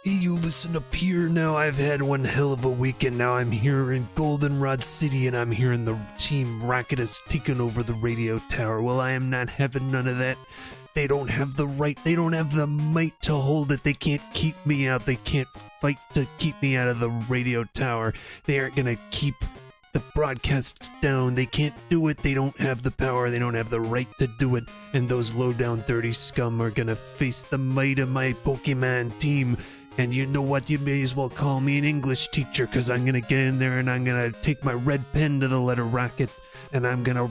Hey, you listen up here now. I've had one hell of a weekend. Now I'm here in Goldenrod City, and I'm hearing the Team Rocket has taken over the radio tower. Well, I am not having none of that. They don't have the right, they don't have the might to hold it. They can't keep me out. They can't fight to keep me out of the radio tower. They aren't gonna keep the broadcasts down. They can't do it. They don't have the power. They don't have the right to do it. And those low-down dirty scum are gonna face the might of my Pokemon team. And you know what? You may as well call me an English teacher, because I'm gonna get in there and I'm gonna take my red pen to the letter rocket, and I'm gonna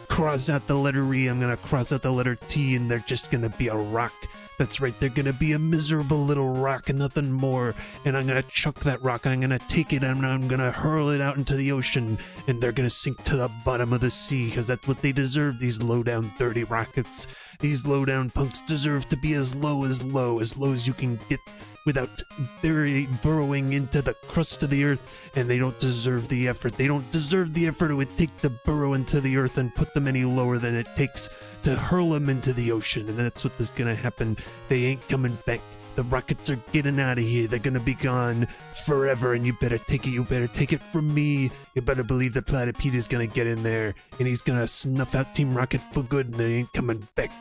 cross out the letter E, I'm gonna cross out the letter T, and they're just gonna be a rock. That's right, they're gonna be a miserable little rock and nothing more. And I'm gonna chuck that rock, I'm gonna take it, and I'm gonna hurl it out into the ocean, and they're gonna sink to the bottom of the sea, because that's what they deserve, these low-down dirty rockets. These low-down punks deserve to be as low as you can get without burrowing into the crust of the earth, and they don't deserve the effort. They don't deserve the effort it would take to burrow into the earth and put them any lower than it takes to hurl them into the ocean, and that's what is gonna happen. They ain't coming back. The rockets are getting out of here. They're gonna be gone forever, and you better take it. You better take it from me. You better believe that Platypede is gonna get in there, and he's gonna snuff out Team Rocket for good, and they ain't coming back.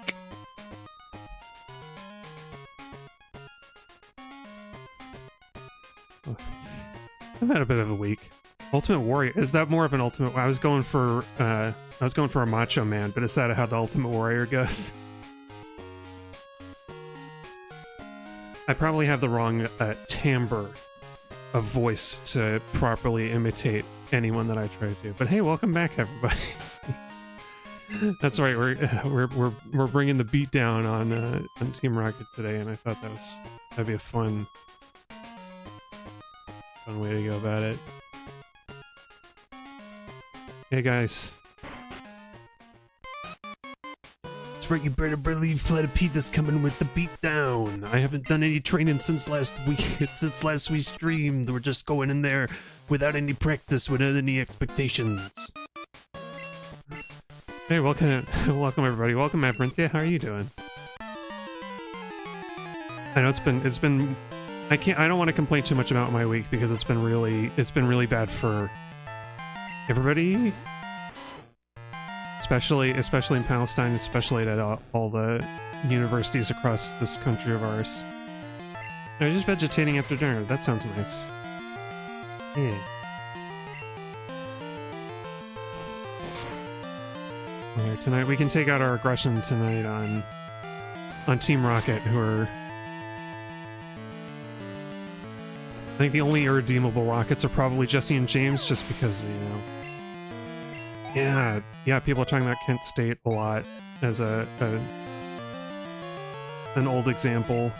I've had a bit of a week. Ultimate Warrior, is that more of an Ultimate? I was going for a Macho Man, but is that how the Ultimate Warrior goes? I probably have the wrong timbre of voice to properly imitate anyone that I try to. But hey, welcome back, everybody. That's right, we're bringing the beat down on Team Rocket today, and I thought that'd be a fun way to go about it. Hey guys. That's right, you better believe Platypede is coming with the beat down. I haven't done any training since last week. Since last we streamed. We're just going in there without any practice, without any expectations. Hey, welcome everybody. Welcome, Abrinthia. How are you doing? I know it's been I don't want to complain too much about my week because it's been really bad for everybody, especially in Palestine, especially at all the universities across this country of ours. I'm just vegetating after dinner. That sounds nice. Yeah. Here tonight we can take out our aggression tonight on Team Rocket, who are, I think the only irredeemable Rockets are probably Jesse and James, just because, you know... Yeah, people are talking about Kent State a lot as an old example.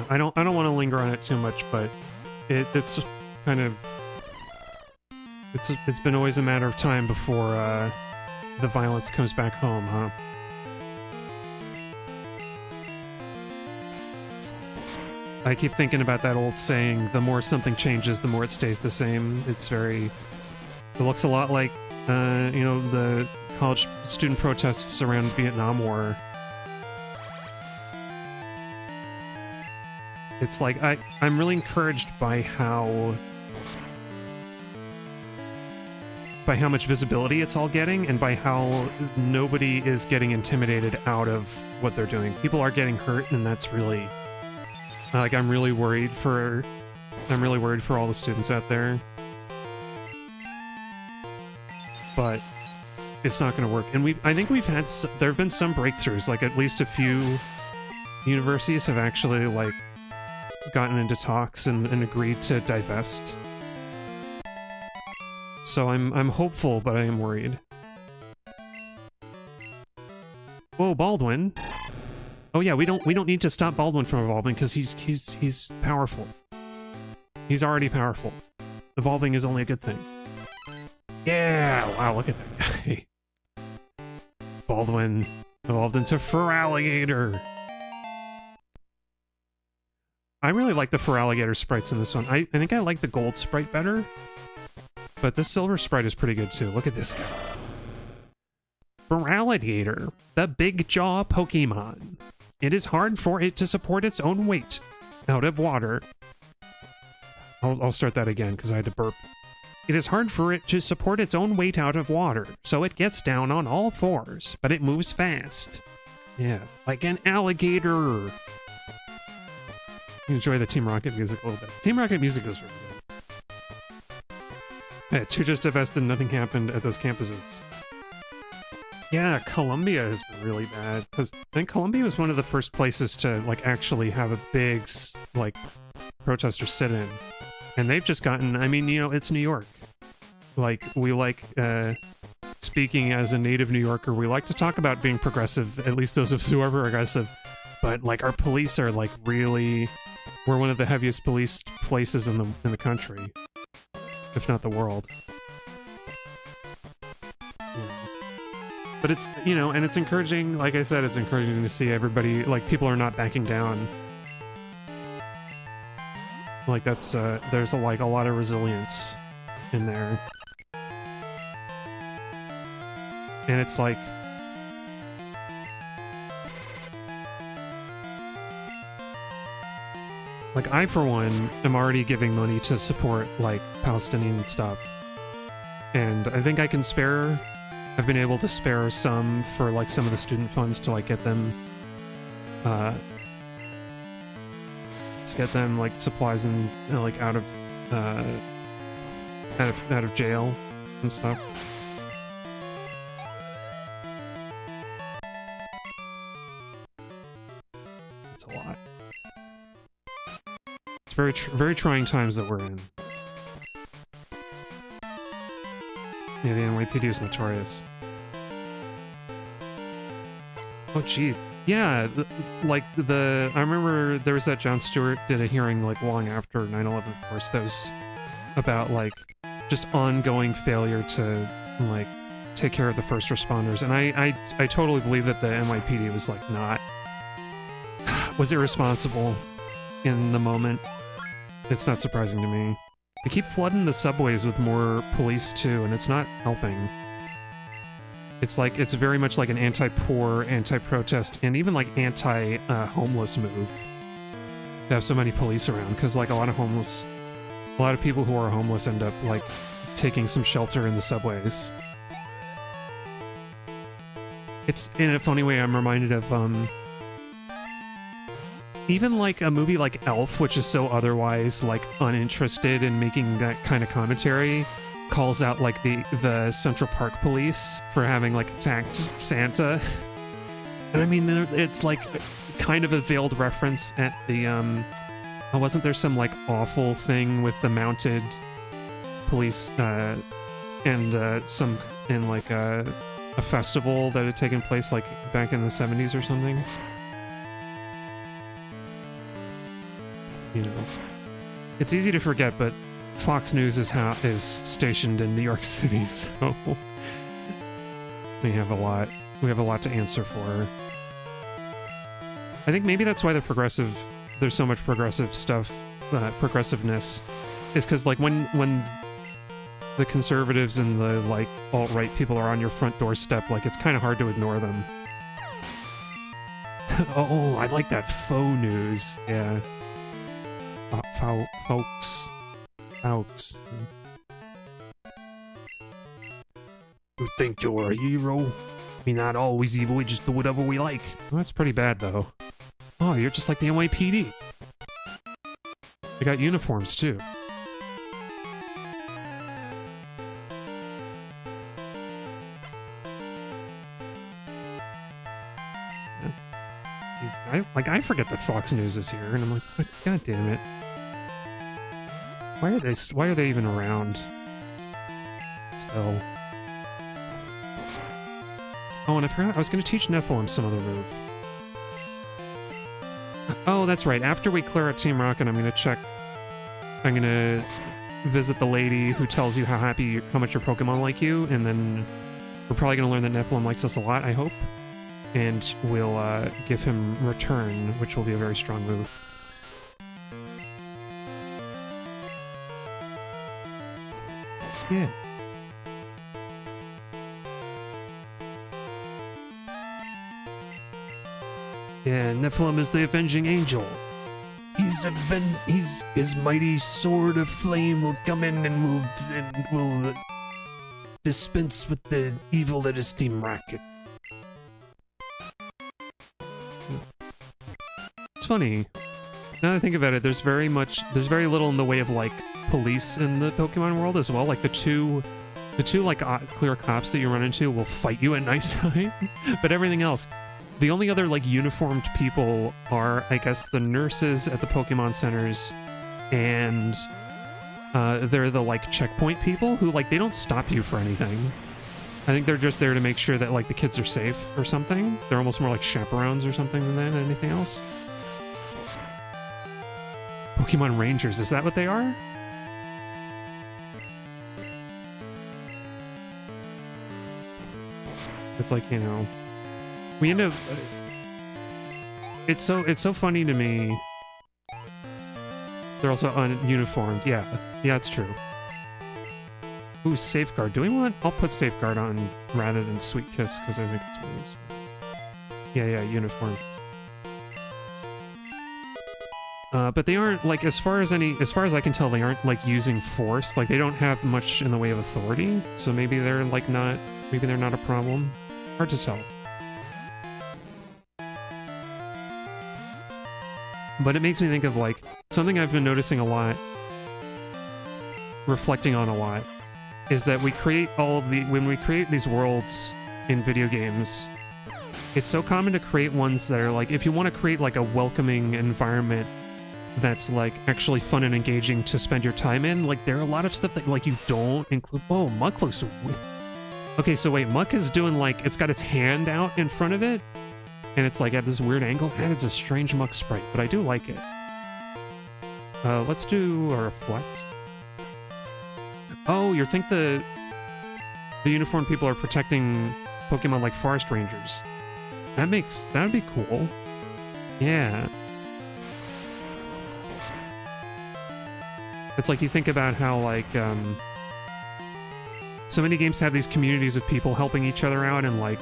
I don't want to linger on it too much, but it's kind of... It's been always a matter of time before the violence comes back home, huh? I keep thinking about that old saying, the more something changes, the more it stays the same. It looks a lot like, you know, the college student protests around Vietnam War. It's like, I'm really encouraged by how much visibility it's all getting, and by how nobody is getting intimidated out of what they're doing. People are getting hurt, and that's really... Like, I'm really worried for all the students out there. But it's not going to work. And I think we've had, there have been some breakthroughs, like at least a few universities have actually, like, gotten into talks and agreed to divest. So I'm hopeful, but I am worried. Whoa, Baldwin. Oh yeah, we don't need to stop Baldwin from evolving because he's powerful. He's already powerful. Evolving is only a good thing. Yeah! Wow, look at that guy. Baldwin evolved into Feraligatr. I really like the Feraligatr sprites in this one. I think I like the gold sprite better, but this silver sprite is pretty good too. Look at this guy. Feraligatr, the big jaw Pokemon. It is hard for it to support its own weight out of water. I'll start that again because I had to burp. It is hard for it to support its own weight out of water, so it gets down on all fours, but it moves fast. Yeah, like an alligator. Enjoy the Team Rocket music a little bit. Team Rocket music is really good. Yeah, 2 just divested and nothing happened at those campuses. Yeah, Columbia has been really bad, because I think Columbia was one of the first places to, like, actually have a big, like, protester sit-in. And they've just gotten, I mean, you know, it's New York. Like, we like, speaking as a native New Yorker, we like to talk about being progressive, at least those of us who are progressive. But, like, our police are, like, really... We're one of the heaviest policed places in the country. If not the world. But it's, you know, and it's encouraging, like I said, it's encouraging to see everybody, like, people are not backing down. Like, that's, there's, like, a lot of resilience in there. And it's like... Like, I, for one, am already giving money to support, like, Palestinian stuff. And I think I can spare... I've been able to spare some for, like, some of the student funds to, like, get them, like, supplies and, you know, like, out of jail and stuff. It's a lot. It's very trying times that we're in. Yeah, the NYPD is notorious. Oh, jeez. Yeah, like, I remember there was that Jon Stewart did a hearing, like, long after 9/11, of course, that was about, like, just ongoing failure to, like, take care of the first responders. And I totally believe that the NYPD was, like, was irresponsible in the moment. It's not surprising to me. They keep flooding the subways with more police, too, and it's not helping. It's like, it's very much like an anti-poor, anti-protest, and even, like, anti-homeless move to have so many police around, because, like, a lot of people who are homeless end up, like, taking some shelter in the subways. It's, in a funny way, I'm reminded of, even, like, a movie like Elf, which is so otherwise, like, uninterested in making that kind of commentary, calls out, like, the Central Park police for having, like, attacked Santa. And I mean, it's, like, kind of a veiled reference at the, wasn't there some, like, awful thing with the mounted police, and, in, like, a festival that had taken place, like, back in the 70s or something? You know, it's easy to forget, but Fox News is stationed in New York City, so we have a lot to answer for. I think maybe that's why there's so much progressive stuff, progressiveness, is because, like, when the conservatives and the, like, alt-right people are on your front doorstep, like, it's kind of hard to ignore them. Oh, I like that faux news, yeah. Folks. You think you're a hero? We're not always evil, we just do whatever we like. Well, that's pretty bad, though. Oh, you're just like the NYPD. They got uniforms, too. I forget that Fox News is here, and I'm like, God damn it. Why are they even around? Still. Oh, and I forgot, I was going to teach Nephilim some other move. Oh, that's right, after we clear out Team Rocket, I'm going to visit the lady who tells you how much your Pokemon like you, and then we're probably going to learn that Nephilim likes us a lot, I hope. And we'll give him Return, which will be a very strong move. Yeah. Yeah, Nephilim is the avenging angel. His mighty sword of flame will come in and will dispense with the evil that is Team Rocket. It's funny. Now that I think about it, there's very little in the way of like police in the Pokemon world as well. Like the two like clear cops that you run into will fight you at nighttime, but everything else. The only other like uniformed people are, I guess, the nurses at the Pokemon centers, and they're the like checkpoint people who like they don't stop you for anything. I think they're just there to make sure that like the kids are safe or something. They're almost more like chaperones or something than anything else. Pokemon Rangers, is that what they are? It's like, you know, we end up... It's so funny to me. They're also ununiformed. Yeah, it's true. Ooh, Safeguard. Do we want... I'll put Safeguard on rather than Sweet Kiss, because I think it's more useful. Yeah, uniform. But they aren't, like, as far as I can tell, they aren't, like, using force. Like, they don't have much in the way of authority, so maybe they're, like, maybe they're not a problem. Hard to tell. But it makes me think of, like, something I've been noticing a lot, reflecting on a lot, is that when we create these worlds in video games, it's so common to create ones that are, like, if you want to create, like, a welcoming environment that's like actually fun and engaging to spend your time in, like there are a lot of stuff that like you don't include. Whoa, Muck looks weird. Okay, so wait, Muck is doing like, it's got its hand out in front of it and it's like at this weird angle, and it's a strange Muck sprite, but I do like it. Let's do a reflect. Oh, you think the uniformed people are protecting Pokemon like forest rangers. That'd be cool. Yeah. It's like you think about how, like, so many games have these communities of people helping each other out, and, like,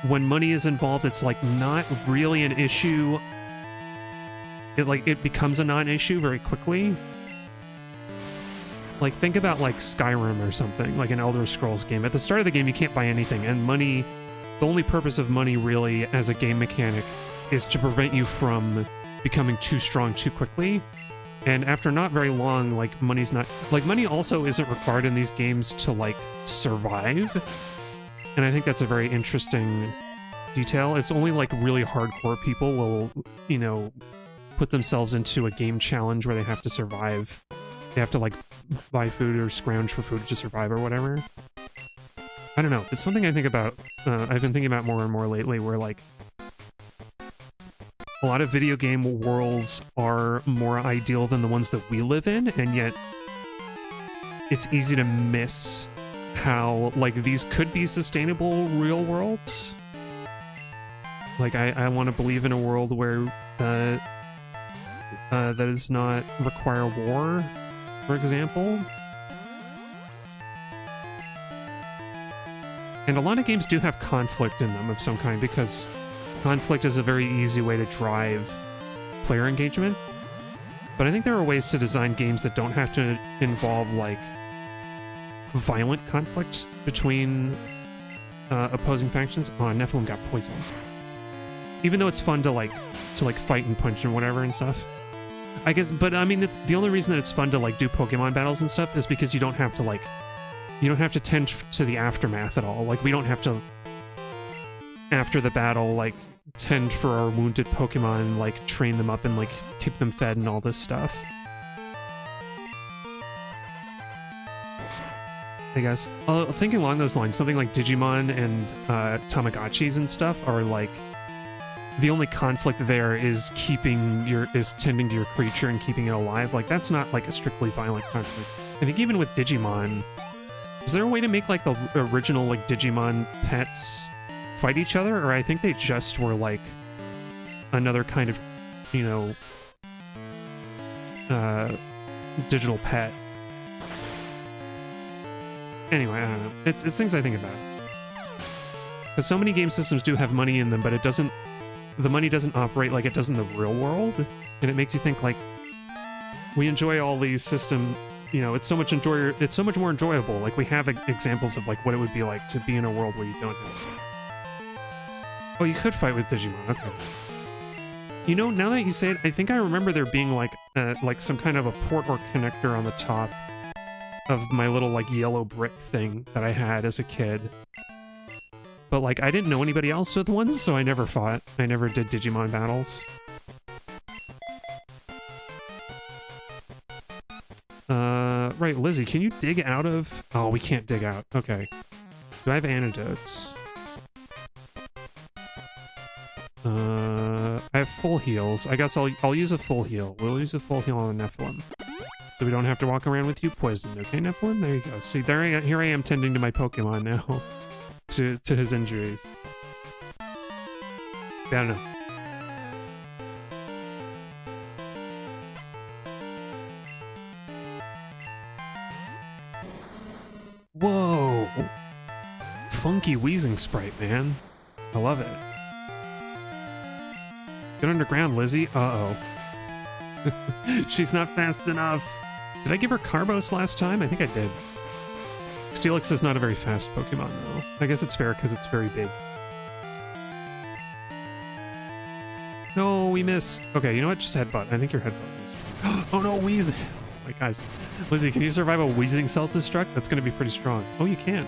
when money is involved, it's, like, not really an issue. It becomes a non-issue very quickly. Like, think about, like, Skyrim or something, like an Elder Scrolls game. At the start of the game, you can't buy anything, and money, the only purpose of money, really, as a game mechanic, is to prevent you from becoming too strong too quickly. And after not very long, like, money's not... Like, money also isn't required in these games to, like, survive. And I think that's a very interesting detail. It's only, like, really hardcore people will, you know, put themselves into a game challenge where they have to survive. They have to, like, buy food or scrounge for food to survive or whatever. I don't know. It's something I think about... I've been thinking about more and more lately, where, like... A lot of video game worlds are more ideal than the ones that we live in, and yet it's easy to miss how, like, these could be sustainable real worlds. Like, I want to believe in a world where that does not require war, for example. And a lot of games do have conflict in them of some kind, because conflict is a very easy way to drive player engagement. But I think there are ways to design games that don't have to involve, like, violent conflict between opposing factions. Oh, Nephilim got poisoned. Even though it's fun to fight and punch and whatever and stuff. I guess, but I mean, the only reason that it's fun to, like, do Pokemon battles and stuff is because you don't have to, like, you don't have to tend to the aftermath at all. Like, we don't have to, after the battle, like, tend for our wounded Pokemon, like, train them up and, like, keep them fed and all this stuff. Hey guys, thinking along those lines, something like Digimon and Tamagotchis and stuff are, like, the only conflict there is tending to your creature and keeping it alive. Like, that's not, like, a strictly violent conflict. I think even with Digimon, is there a way to make, like, the original, like, Digimon pets fight each other? Or I think they just were, like, another kind of, you know, digital pet. Anyway, I don't know. It's things I think about. Because so many game systems do have money in them, but it doesn't... The money doesn't operate like it does in the real world. And it makes you think, like, we enjoy all these systems... You know, it's so much more enjoyable. Like, we have examples of, like, what it would be like to be in a world where you don't have... Oh, you could fight with Digimon. Okay. You know, now that you say it, I think I remember there being, like some kind of a port or connector on the top of my little, like, yellow brick thing that I had as a kid. But, like, I didn't know anybody else with one, so I never fought. I never did Digimon battles. Right, Lizzie, can you dig out of... Oh, we can't dig out. Okay. Do I have antidotes? I have full heals. I guess I'll use a full heal. We'll use a full heal on the Nephilim. So we don't have to walk around with you poisoned. Okay, Nephilim? There you go. See, here I am tending to my Pokemon now. to his injuries. I don't know. Whoa! Funky wheezing sprite, man. I love it. Get underground, Lizzie. Uh-oh. She's not fast enough. Did I give her Carbos last time? I think I did. Steelix is not a very fast Pokemon, though. I guess it's fair because it's very big. No, we missed. Okay, you know what? Just headbutt. I think your headbutt. Oh no, wheezing. Oh my gosh. Lizzie, can you survive a wheezing Celtistruck? That's going to be pretty strong. Oh, you can.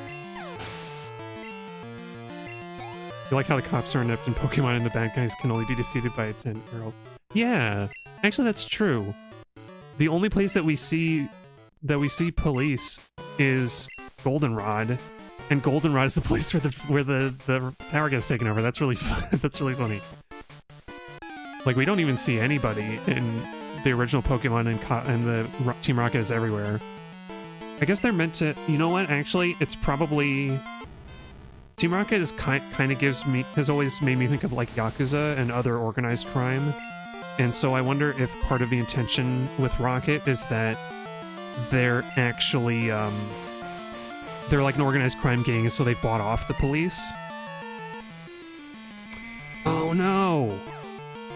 You like how the cops are inept and Pokemon and the bad guys can only be defeated by a 10-year-old. Yeah, actually that's true. The only place that we see police is Goldenrod, and Goldenrod is the place where the tower gets taken over. That's really fun. That's really funny. Like, we don't even see anybody in the original Pokemon, and the Team Rocket is everywhere. I guess they're meant to... You know what? Actually, it's probably... Team Rocket is kind of has always made me think of, like, Yakuza and other organized crime. And so I wonder if part of the intention with Rocket is that they're actually, they're like an organized crime gang, so they've bought off the police. Oh no!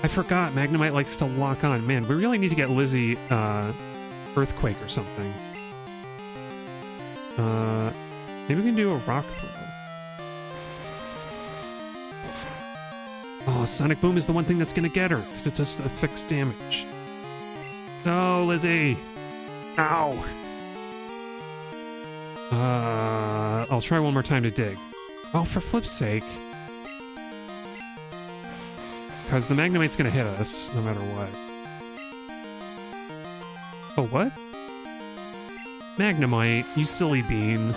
I forgot, Magnemite likes to lock on. Man, we really need to get Lizzie, Earthquake or something. Maybe we can do a Rock Throw. Oh, Sonic Boom is the one thing that's gonna get her, because it does a fixed damage. No, Lizzie! Ow! I'll try one more time to dig. Oh, for flip's sake. Because the Magnemite's gonna hit us, no matter what. Oh, what? Magnemite, you silly bean.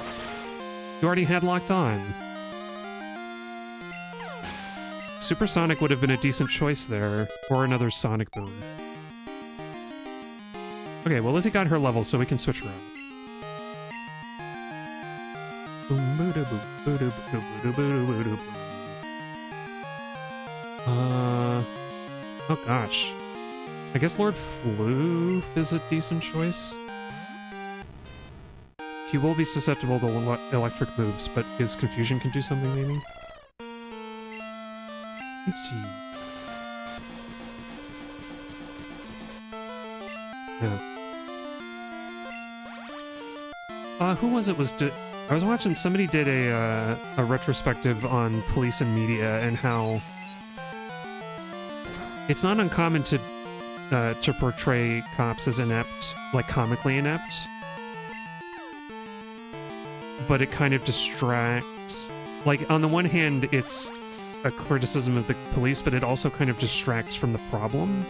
You already had locked on. Supersonic would have been a decent choice there, or another Sonic Boom. Okay, well, Lizzie got her level, so we can switch around. Oh gosh. I guess Lord Floof is a decent choice. He will be susceptible to electric moves, but his Confusion can do something, maybe? Yeah. Who was it? I was watching, somebody did a retrospective on police and media and how it's not uncommon to portray cops as inept, like comically inept, but it kind of distracts. Like, on the one hand, it's a criticism of the police, but it also kind of distracts from the problem.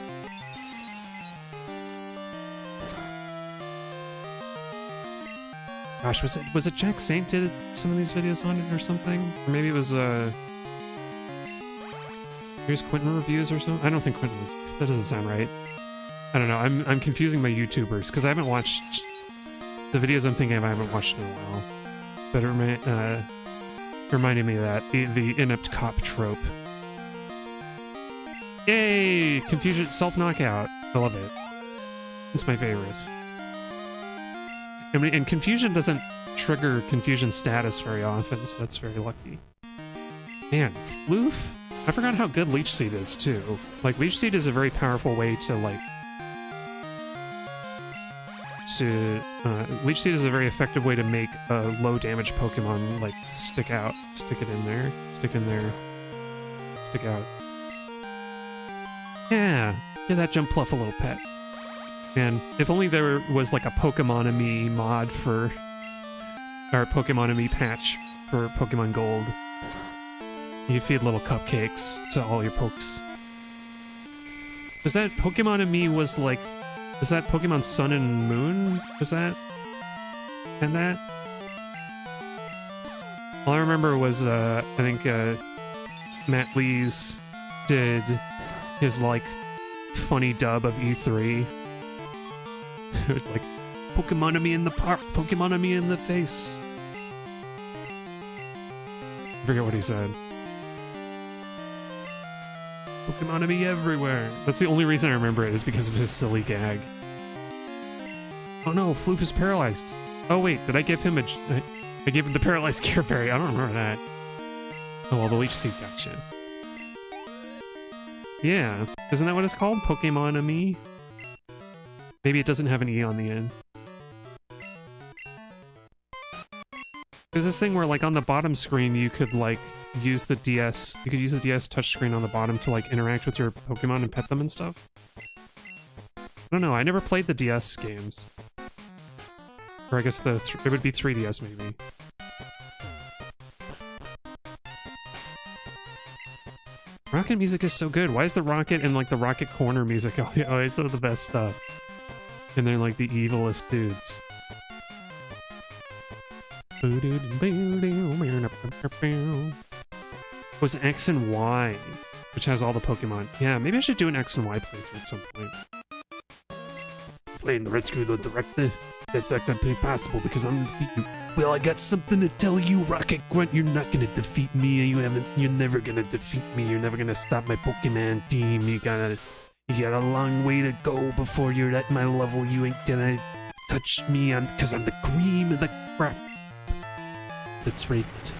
Gosh, was it Jack Saint did some of these videos on it or something? Or maybe it was here's Quentin reviews or something? I don't think Quentin was, that doesn't sound right. I don't know, I'm confusing my YouTubers, because I haven't watched the videos I'm thinking of. I haven't watched in a while. But it reminded me of that, the inept cop trope. Yay! Confusion, self-knockout. I love it. It's my favorite. And Confusion doesn't trigger Confusion status very often, so that's very lucky. Man, Floof? I forgot how good Leech Seed is, too. Like, Leech Seed is a very powerful way to, like... Leech Seed is a very effective way to make a low-damage Pokemon, like, stick out. Stick it in there. Stick in there. Stick out. Yeah! Give that Jumpluff a little pet. Man, if only there was, like, a Pokemon-amy mod for... Or a Pokemon-amy patch for Pokemon Gold. You feed little cupcakes to all your pokes. Was that Pokemon-amy was, like... Was that Pokemon Sun and Moon? Was that? And that? All I remember was, I think, Matt Lees did his, like, funny dub of E3. It's like, Pokemon-amy in the park, Pokemon-amy in the face. I forget what he said. Pokemon-amy everywhere. That's the only reason I remember it, is because of his silly gag. Oh no, Floof is paralyzed. Oh wait, did I give him I gave him the paralyzed Cure Berry. I don't remember that. Oh well, the Leech Seed gotcha. Yeah, isn't that what it's called? Pokemon-amy? Maybe it doesn't have an E on the end. There's this thing where, like, on the bottom screen you could, like, use the DS... You could use the DS touchscreen on the bottom to, like, interact with your Pokemon and pet them and stuff. I don't know, I never played the DS games. Or I guess it would be 3DS, maybe. Rocket music is so good. Why is the Rocket and, like, the Rocket Corner music always some of the best stuff? And they're, like, the evilest dudes. Was X and Y, which has all the Pokemon. Yeah, maybe I should do an X and Y playthrough at some point. Playing the Rescue the Director? That's not gonna be possible because I'm gonna defeat you. Well, I got something to tell you, Rocket Grunt. You're not gonna defeat me. You're never gonna defeat me. You're never gonna stop my Pokemon team. You got a long way to go before you're at my level. You ain't gonna touch me because I'm the cream of the crop. That's right.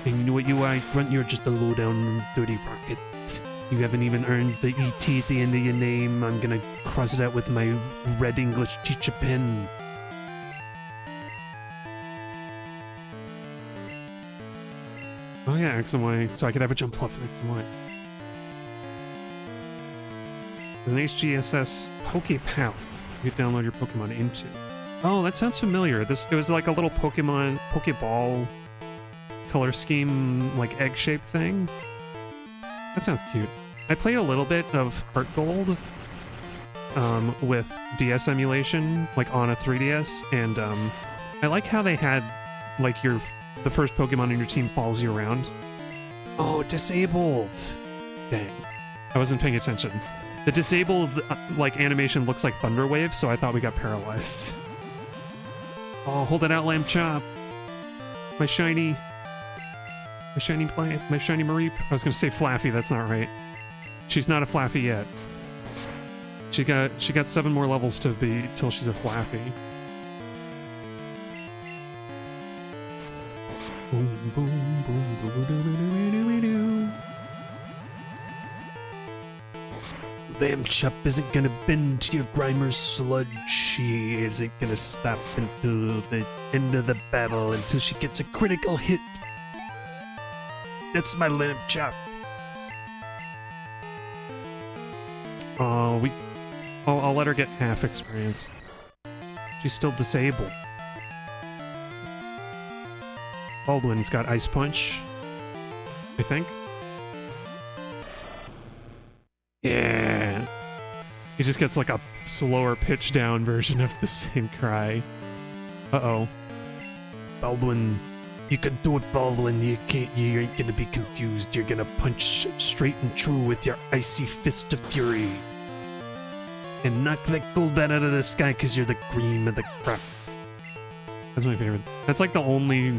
And you know what you are, Grunt? You're just a low-down, dirty Rocket. You haven't even earned the ET at the end of your name. I'm gonna cross it out with my red English teacher pen. Oh yeah, X and Y. So I could have a Jumpluff in X and Y. An HGSS PokePal you could download your Pokemon into. Oh, that sounds familiar. It was like a little Pokeball color scheme, like egg-shaped thing. That sounds cute. I played a little bit of Heart Gold with DS emulation, like on a 3DS, and I like how they had, like, the first Pokemon in your team follows you around. Oh, disabled! Dang. I wasn't paying attention. The disabled, like, animation looks like Thunder Wave, so I thought we got paralyzed. Oh, hold it out, Lambchop! My shiny plant, my shiny Mareep. I was gonna say Flaffy, that's not right. She's not a Flaffy yet. She got 7 more levels to be till she's a Flaffy. Boom, boom, boom, boom, boom, boom. Lambchop isn't gonna bend to your Grimer's sludge. She isn't gonna stop until the end of the battle, until she gets a critical hit. That's my Lambchop. I'll let her get half experience. She's still disabled. Baldwin's got Ice Punch, I think. Yeah. He just gets like a slower pitch down version of the same cry. Uh-oh. Baldwin, you can do it, Baldwin. You ain't gonna be confused. You're gonna punch straight and true with your icy fist of fury. And knock that Golbat out of the sky because you're the cream of the crop. That's my favorite. That's like the only...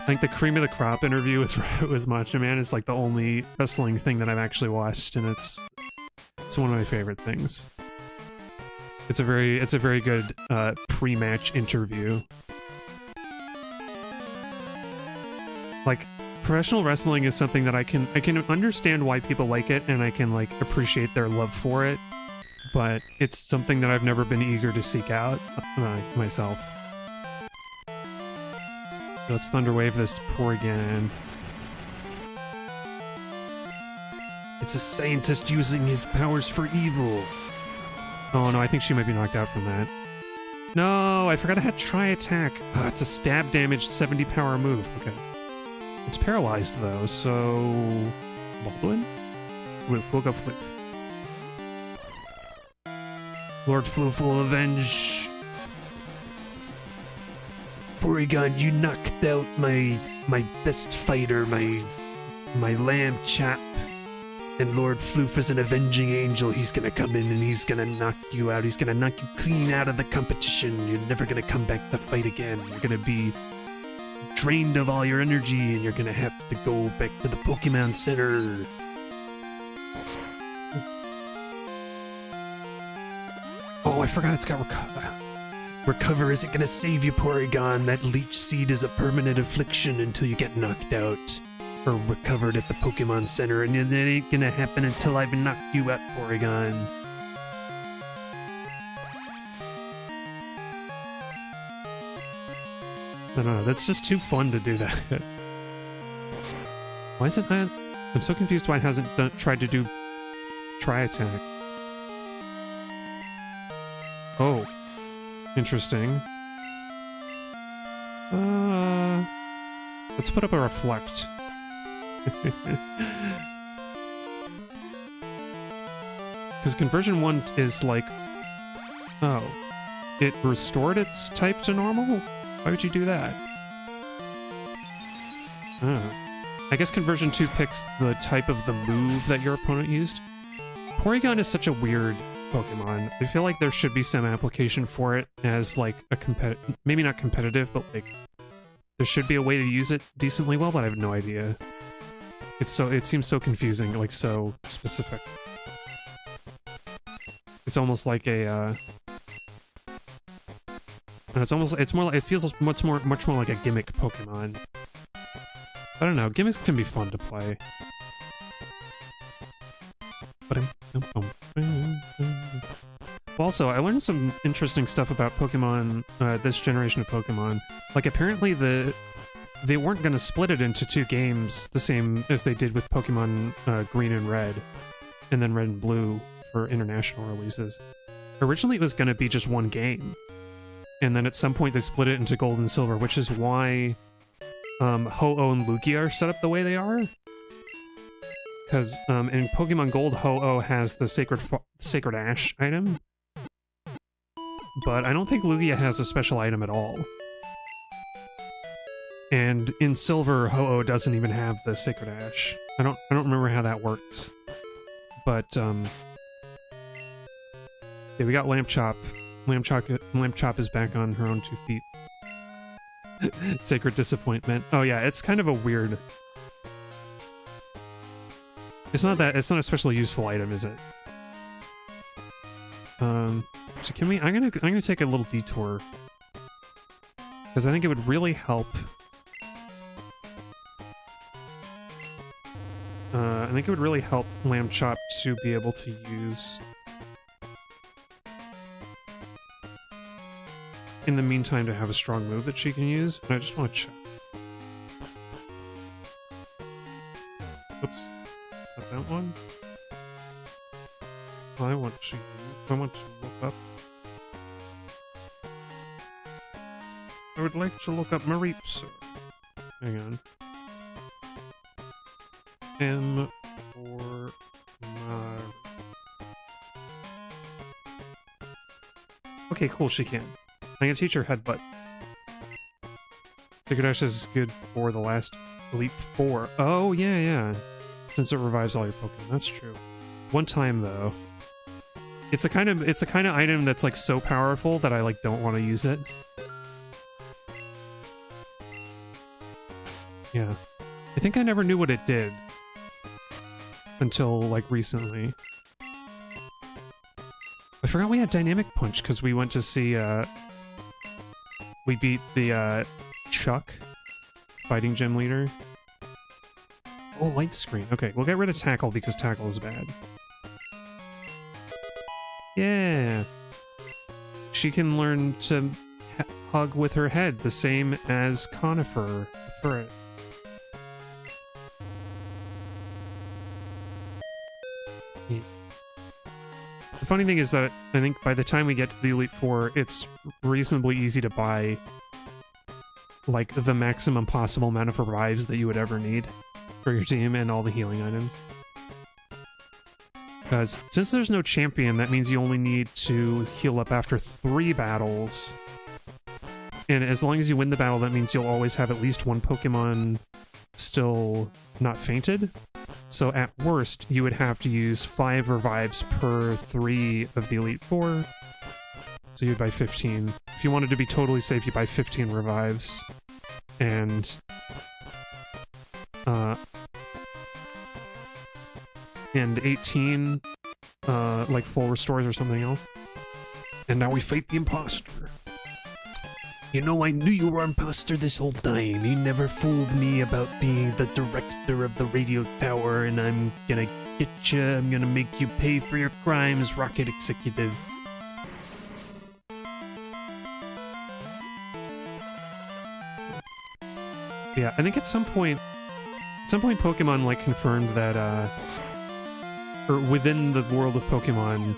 Like the cream of the crop interview with Macho Man is like the only wrestling thing that I've actually watched, and it's one of my favorite things. It's a very good pre-match interview. Like professional wrestling is something that I can understand why people like it, and I can like appreciate their love for it, but it's something that I've never been eager to seek out myself. Let's Thunderwave this Porygon. It's a scientist using his powers for evil. Oh no, I think she might be knocked out from that. No, I forgot I had Tri Attack. It's a stab damage 70 power move. Okay. It's paralyzed though, so... Baldwin? Floof, we'll go Floof. Lord Floof will avenge. Porygon, you knocked out my best fighter, my Lambchop. And Lord Floof is an avenging angel. He's gonna come in and he's gonna knock you out. He's gonna knock you clean out of the competition. You're never gonna come back to fight again. You're gonna be drained of all your energy and you're gonna have to go back to the Pokemon Center. Oh, I forgot it's got Recover. Recover isn't gonna save you, Porygon. That Leech Seed is a permanent affliction until you get knocked out. Or recovered at the Pokemon Center, and it ain't gonna happen until I've knocked you out, Porygon. I don't know, that's just too fun to do that. Why isn't that? I'm so confused why it hasn't tried to do Tri Attack. Oh. Interesting. Let's put up a Reflect. Because conversion 1 is like... Oh. It restored its type to normal? Why would you do that? Oh. I guess conversion 2 picks the type of the move that your opponent used. Porygon is such a weird Pokemon. I feel like there should be some application for it as like a maybe not competitive, but like there should be a way to use it decently well, but I have no idea. It seems so confusing, like so specific. It's almost like a it's more like, it feels much more like a gimmick Pokemon. I don't know, gimmicks can be fun to play. Also, I learned some interesting stuff about Pokemon, this generation of Pokemon. Like, apparently they weren't going to split it into 2 games the same as they did with Pokemon Green and Red, and then Red and Blue for international releases. Originally, it was going to be just 1 game, and then at some point they split it into Gold and Silver, which is why Ho-Oh and Lugia are set up the way they are. Because in Pokemon Gold, Ho-Oh has the Sacred Ash item, but I don't think Lugia has a special item at all. And in Silver, Ho-Oh doesn't even have the Sacred Ash. I don't remember how that works. But yeah, we got Lambchop. Lambchop is back on her own 2 feet. Sacred Disappointment. Oh yeah, it's kind of a weird. It's not a especially useful item, is it? So can we? I'm gonna take a little detour because I think it would really help. I think it would really help Lambchop to be able to use. In the meantime, to have a strong move that she can use, and I just want to check. Oops. That one? I want to look up. I would like to look up Mareep, sir. Hang on. M for Mar. Okay, cool, she can. I'm gonna teach her Headbutt. Sacred Ash is good for the last Elite 4. Oh, yeah. Since it revives all your Pokemon, that's true. 1 time though. It's a kind of item that's like so powerful that I like don't want to use it. Yeah. I think I never knew what it did. Until like recently. I forgot we had Dynamic Punch because we went to see we beat the Chuck fighting gym leader. Oh, light screen. Okay, we'll get rid of tackle because tackle is bad. Yeah. She can learn to hug with her head, the same as Conifer. For it. Yeah. The funny thing is that I think by the time we get to the Elite Four, it's reasonably easy to buy like the maximum possible amount of revives that you would ever need for your team and all the healing items. Because since there's no champion, that means you only need to heal up after 3 battles. And as long as you win the battle, that means you'll always have at least one Pokemon still not fainted. So at worst, you would have to use 5 revives per 3 of the Elite Four. So you'd buy 15. If you wanted to be totally safe, you buy 15 revives. And... and 18, like full restores or something else. And now we fight the imposter. You know, I knew you were an imposter this whole time. You never fooled me about being the director of the radio tower, and I'm gonna get you. I'm gonna make you pay for your crimes, Rocket Executive. Yeah, I think at some point Pokemon, like, confirmed that, or within the world of Pokemon,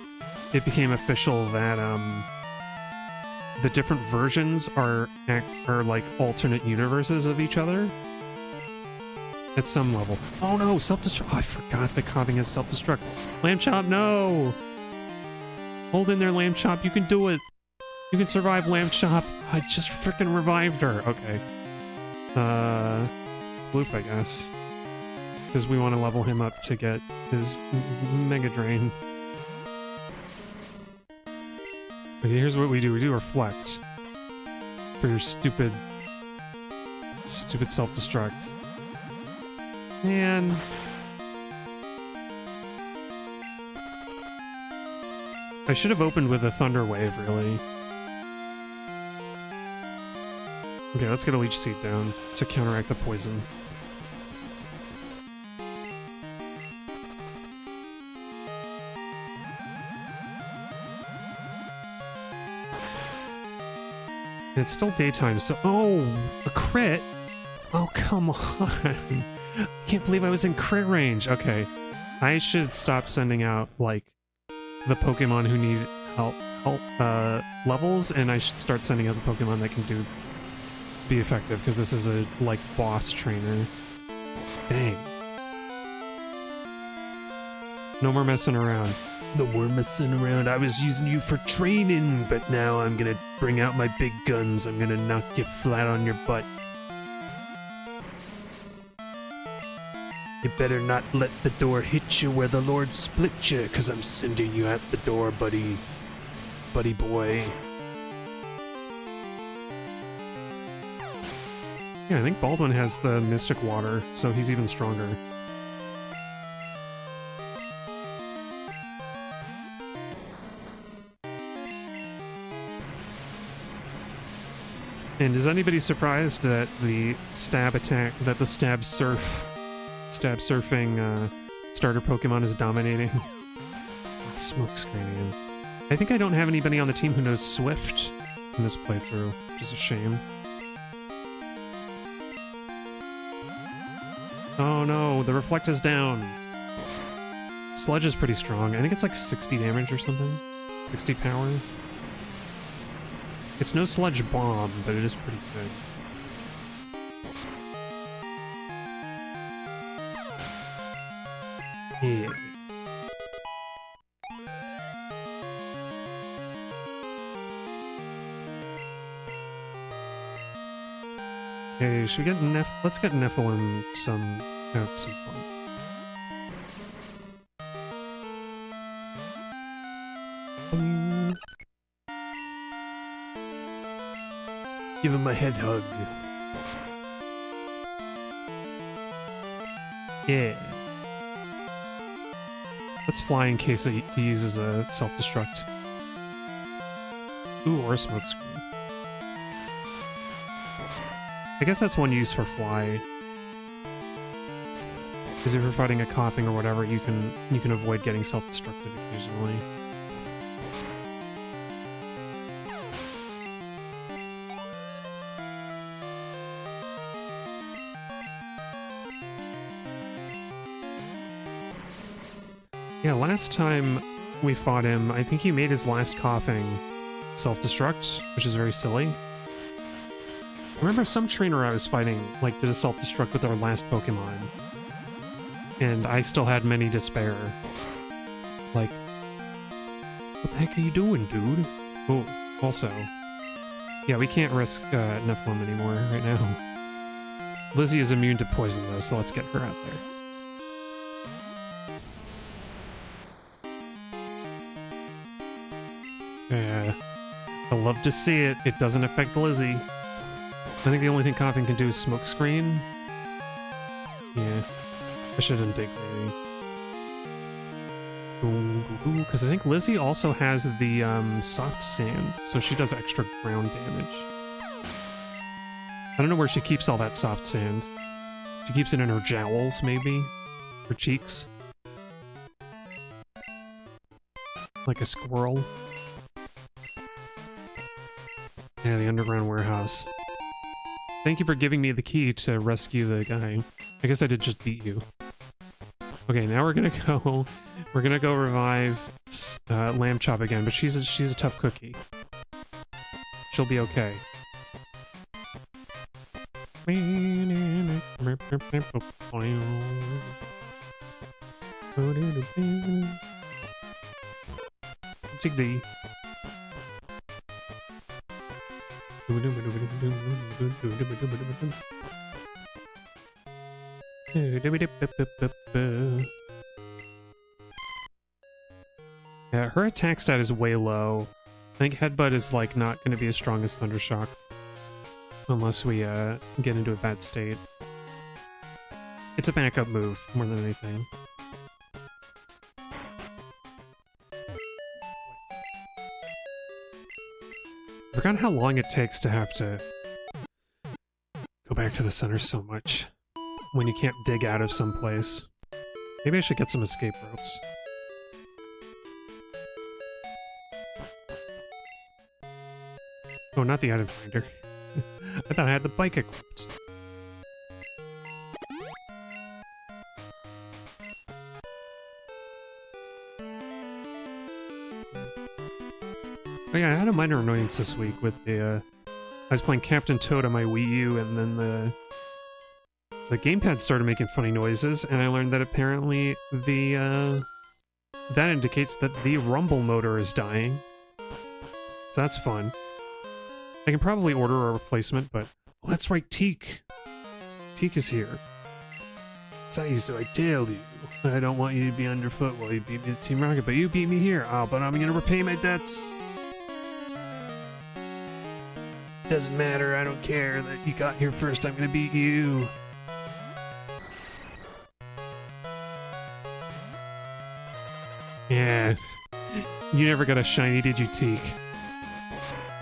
it became official that, the different versions are like alternate universes of each other at some level. Oh no, self-destruct. Oh, I forgot that Kobbing has self-destruct. Lambchop, no! Hold in there, Lambchop. You can do it. You can survive, Lambchop. I just freaking revived her. Okay. Floof, I guess. Because we want to level him up to get his Mega Drain. Okay, here's what we do. We do Reflect. For your stupid self-destruct. And... I should have opened with a Thunder Wave, really. Okay, let's get a Leech Seed down to counteract the poison. It's still daytime, so... Oh! A crit? Oh, come on! Can't believe I was in crit range! Okay. I should stop sending out, like, the Pokemon who need help levels, and I should start sending out the Pokemon that can be effective, because this is a, like, boss trainer. Dang. No more messing around. No more messing around. I was using you for training, but now I'm gonna bring out my big guns. I'm gonna knock you flat on your butt. You better not let the door hit you where the Lord split you, cause I'm sending you out the door, buddy. Buddy boy. Yeah, I think Baldwin has the Mystic Water, so he's even stronger. And is anybody surprised that the stab attack, that the stab surfing starter Pokemon is dominating? Smoke screening. I think I don't have anybody on the team who knows Swift in this playthrough, which is a shame. Oh no, the Reflect is down. Sludge is pretty strong. I think it's like 60 damage or something. 60 power. It's no Sludge Bomb, but it is pretty good. Yeah. Okay, should we get let's get Nephilim some fun. Give him a head hug. Yeah. Let's fly in case he uses a self-destruct. Ooh, or a smoke screen. I guess that's one use for fly. Because if you're fighting a coughing or whatever, you can avoid getting self-destructed occasionally. Yeah, last time we fought him, I think he made his last coughing self-destruct, which is very silly. I remember some trainer I was fighting, like, did a self-destruct with our last Pokemon. And I still had many to spare. Like, what the heck are you doing, dude? Oh, also. Yeah, we can't risk Nephilim anymore right now. Lizzie is immune to poison, though, so let's get her out there. Yeah, I love to see it. It doesn't affect Lizzie. I think the only thing coughing can do is smoke screen. Yeah, I shouldn't dig maybe. Because I think Lizzie also has the soft sand, so she does extra ground damage. I don't know where she keeps all that soft sand. She keeps it in her jowls, maybe? Her cheeks? Like a squirrel. Yeah, the underground warehouse. Thank you for giving me the key to rescue the guy. I guess I did just beat you. Okay, now we're gonna go revive Lambchop again, but she's a tough cookie. She'll be okay. Jiggly. Yeah, her attack stat is way low. I think Headbutt is like not going to be as strong as Thundershock unless we get into a bad state. It's a backup move more than anything. I forgot how long it takes to have to go back to the center so much when you can't dig out of some place. Maybe I should get some escape ropes. Oh, not the item finder. I thought I had the bike equipped. Oh yeah, I had a minor annoyance this week with the, I was playing Captain Toad on my Wii U, and then the gamepad started making funny noises, and I learned that apparently that indicates that the rumble motor is dying. So that's fun. I can probably order a replacement, but... Oh, that's right, Teak! Teak is here. So I tell you, I don't want you to be underfoot while you beat me at Team Rocket, but you beat me here. Oh, but I'm gonna repay my debts. Doesn't matter, I don't care that you got here first, I'm gonna beat you. Yeah. You never got a shiny, did you, Teak?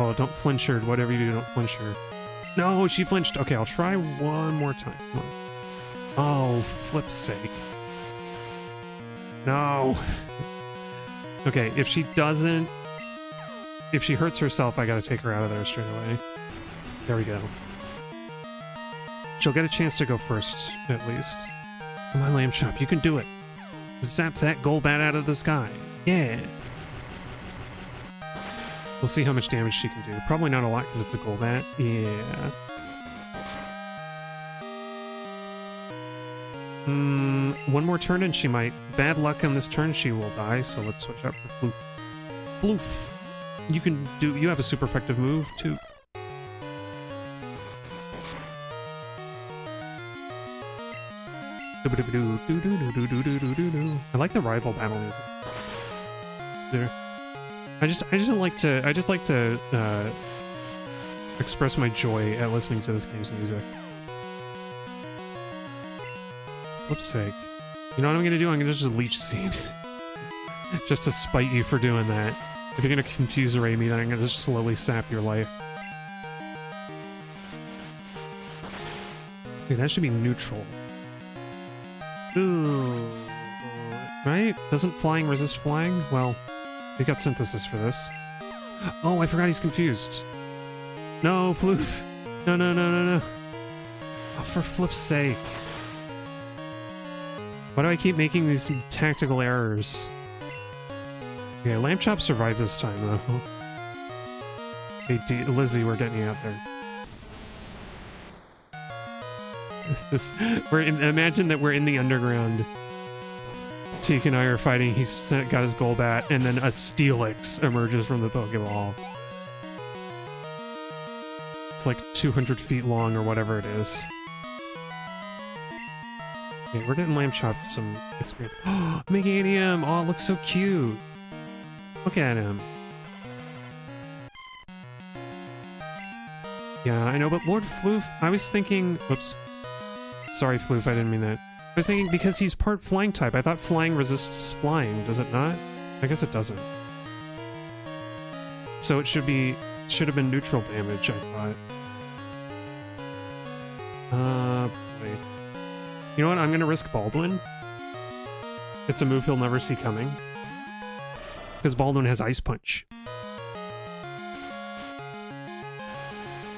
Oh, don't flinch her. Whatever you do, don't flinch her. No, she flinched. Okay, I'll try one more time. Come on. Oh, flip's sake. No. Okay, if she doesn't... If she hurts herself, I gotta take her out of there straight away. There we go. She'll get a chance to go first, at least. Come on, Lambchop, you can do it. Zap that Golbat out of the sky. Yeah. We'll see how much damage she can do. Probably not a lot because it's a Golbat. Yeah. One more turn and she might. Bad luck on this turn, she will die, so let's switch out for Floof. Floof! You have a super effective move, too. I like the rival battle music. There. I just like to express my joy at listening to this game's music. Flip's sake. You know what I'm gonna do? I'm gonna just leech seed. Just to spite you for doing that. If you're gonna confuse me, then I'm gonna just slowly sap your life. Okay, that should be neutral. Ooh. Right? Doesn't flying resist flying? Well, we got synthesis for this. Oh, I forgot he's confused. No, Floof. No, no, no, no, no. Oh, for flip's sake. Why do I keep making these tactical errors? Okay, Lambchop survives this time, though. Hey, Lizzie, we're getting you out there. Imagine that we're in the underground. Teak and I are fighting, he's got his Golbat, and then a Steelix emerges from the Pokeball. It's like 200 feet long or whatever it is. Okay, we're getting Lambchop some experience. Oh, Meganium! Oh, it looks so cute! Look at him. Yeah, I know, but Lord Floof, I was thinking... Whoops. Sorry, Floof, I didn't mean that. I was thinking because he's part flying type. I thought flying resists flying. Does it not? I guess it doesn't. So it should have been neutral damage, I thought. Wait. You know what? I'm gonna risk Baldwin. It's a move he'll never see coming. Because Baldwin has Ice Punch.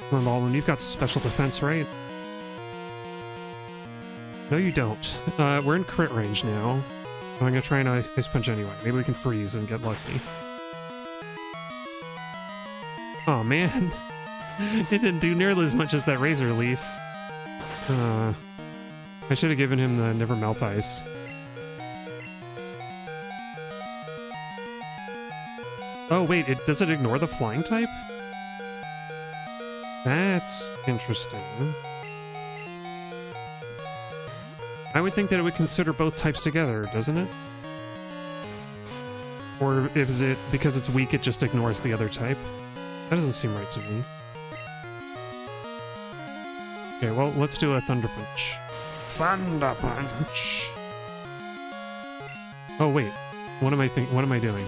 Come on, Baldwin, you've got special defense, right? No, you don't. We're in crit range now. I'm gonna try and Ice Punch anyway. Maybe we can freeze and get lucky. Oh man, it didn't do nearly as much as that Razor Leaf. I should have given him the Never Melt Ice. Oh wait, does it ignore the flying type? That's interesting. I would think that it would consider both types together, doesn't it? Or is it because it's weak, it just ignores the other type? That doesn't seem right to me. Okay, well, let's do a Thunder Punch. Thunder Punch! Oh, wait. What am I doing?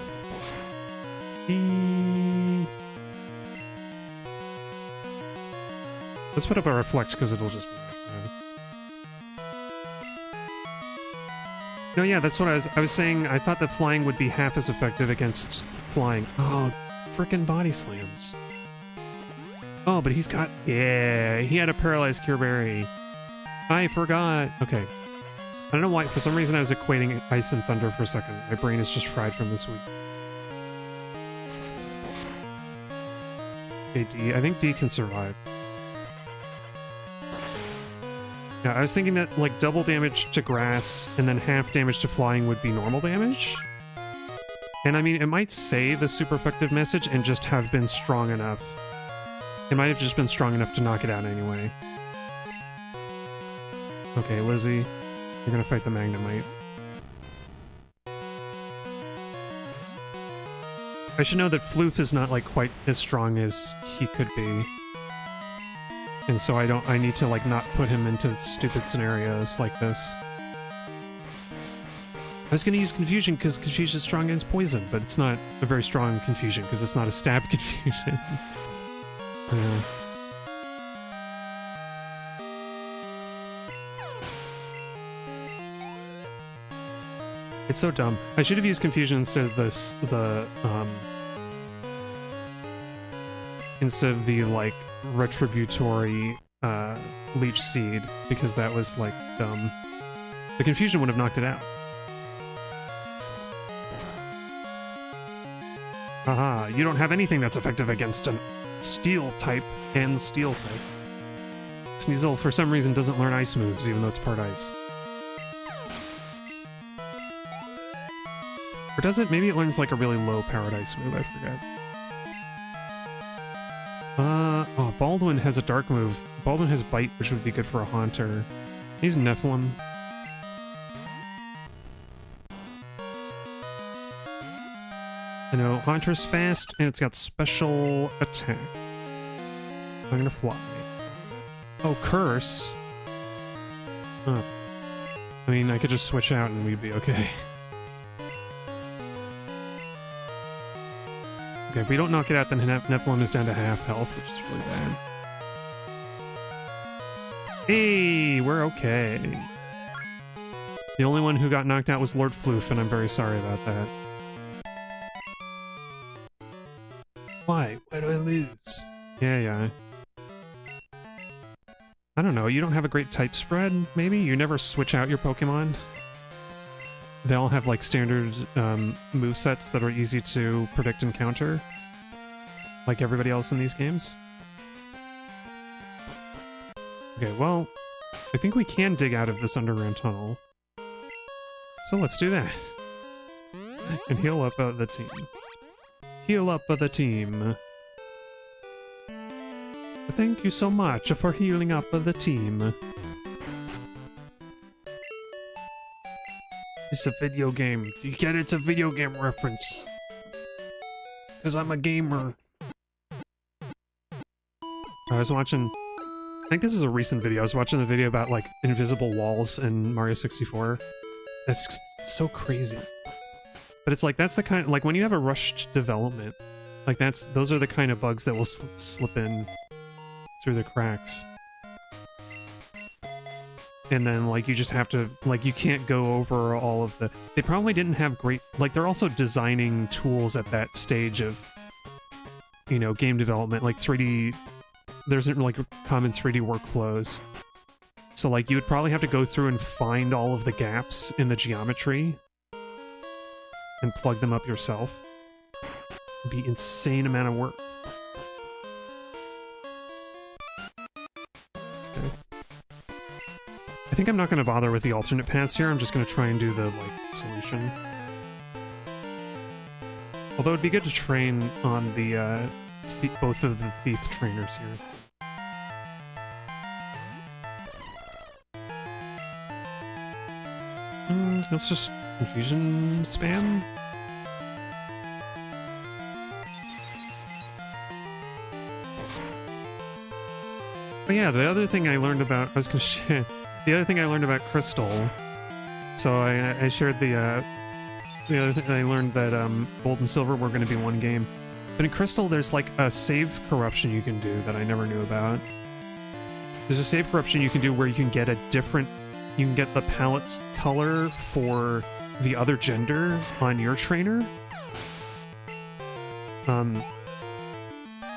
Let's put up a Reflect, because it'll just be nice. No, yeah, that's what I was saying. I thought that flying would be half as effective against flying. Oh, frickin' body slams. Oh, but he's got... Yeah, he had a paralyzed Cure Berry. I forgot. Okay. I don't know why. For some reason, I was equating Ice and Thunder for a second. My brain is just fried from this week. Okay, D. I think D can survive. Yeah, I was thinking that, like, double damage to grass and then half damage to flying would be normal damage. And I mean, it might say the super effective message and just have been strong enough. It might have just been strong enough to knock it out anyway. Okay, Lizzie, you're gonna fight the Magnemite. I should know that Floof is not, like, quite as strong as he could be. And so I need to, like, not put him into stupid scenarios like this. I was gonna use Confusion, because Confusion is strong against poison, but it's not a very strong Confusion, because it's not a stab Confusion. It's so dumb. I should have used Confusion instead of instead of the, like, Retributory Leech Seed, because that was, like, dumb. The Confusion would have knocked it out. Haha, you don't have anything that's effective against a Steel type and Steel type. Sneasel, for some reason, doesn't learn ice moves, even though it's part ice. Or does it? Maybe it learns, like, a really low-powered ice move, I forget. Oh, Baldwin has a dark move. Baldwin has Bite, which would be good for a Haunter. He's Nephilim. I know, Haunter's fast, and it's got special attack. I'm gonna fly. Oh, Curse? Huh. I mean, I could just switch out and we'd be okay. Okay, if we don't knock it out, then Nephilim is down to half health, which is really bad. Hey, we're okay. The only one who got knocked out was Lord Floof, and I'm very sorry about that. Why? Why do I lose? Yeah. I don't know, you don't have a great type spread, maybe? You never switch out your Pokemon? They all have, like, standard movesets that are easy to predict and counter, like everybody else in these games. Okay, well, I think we can dig out of this underground tunnel. So let's do that. And heal up the team. Heal up the team. Thank you so much for healing up the team. It's a video game. Do you get it? It's a video game reference. Because I'm a gamer. I was watching... I think this is a recent video. I was watching the video about, like, invisible walls in Mario 64. That's so crazy. But it's like, that's the kind... Like, when you have a rushed development, like, those are the kind of bugs that will slip in through the cracks. And then, like, you just have to... Like, you can't go over all of the... They probably didn't have great... Like, they're also designing tools at that stage of, you know, game development, like 3D... There isn't like common 3D workflows. So like you would probably have to go through and find all of the gaps in the geometry and plug them up yourself. It'd be insane amount of work. Okay. I think I'm not going to bother with the alternate paths here. I'm just going to try and do the like solution. Although it'd be good to train on the both of the thief trainers here. Let's just confusion spam. But yeah, the other thing I learned about the other thing I learned about Crystal. So I shared the other thing I learned that Gold and Silver were going to be one game. But in Crystal, there's like a save corruption you can do that I never knew about. There's a save corruption you can do where you can get a different... You can get the palette color for the other gender on your trainer. I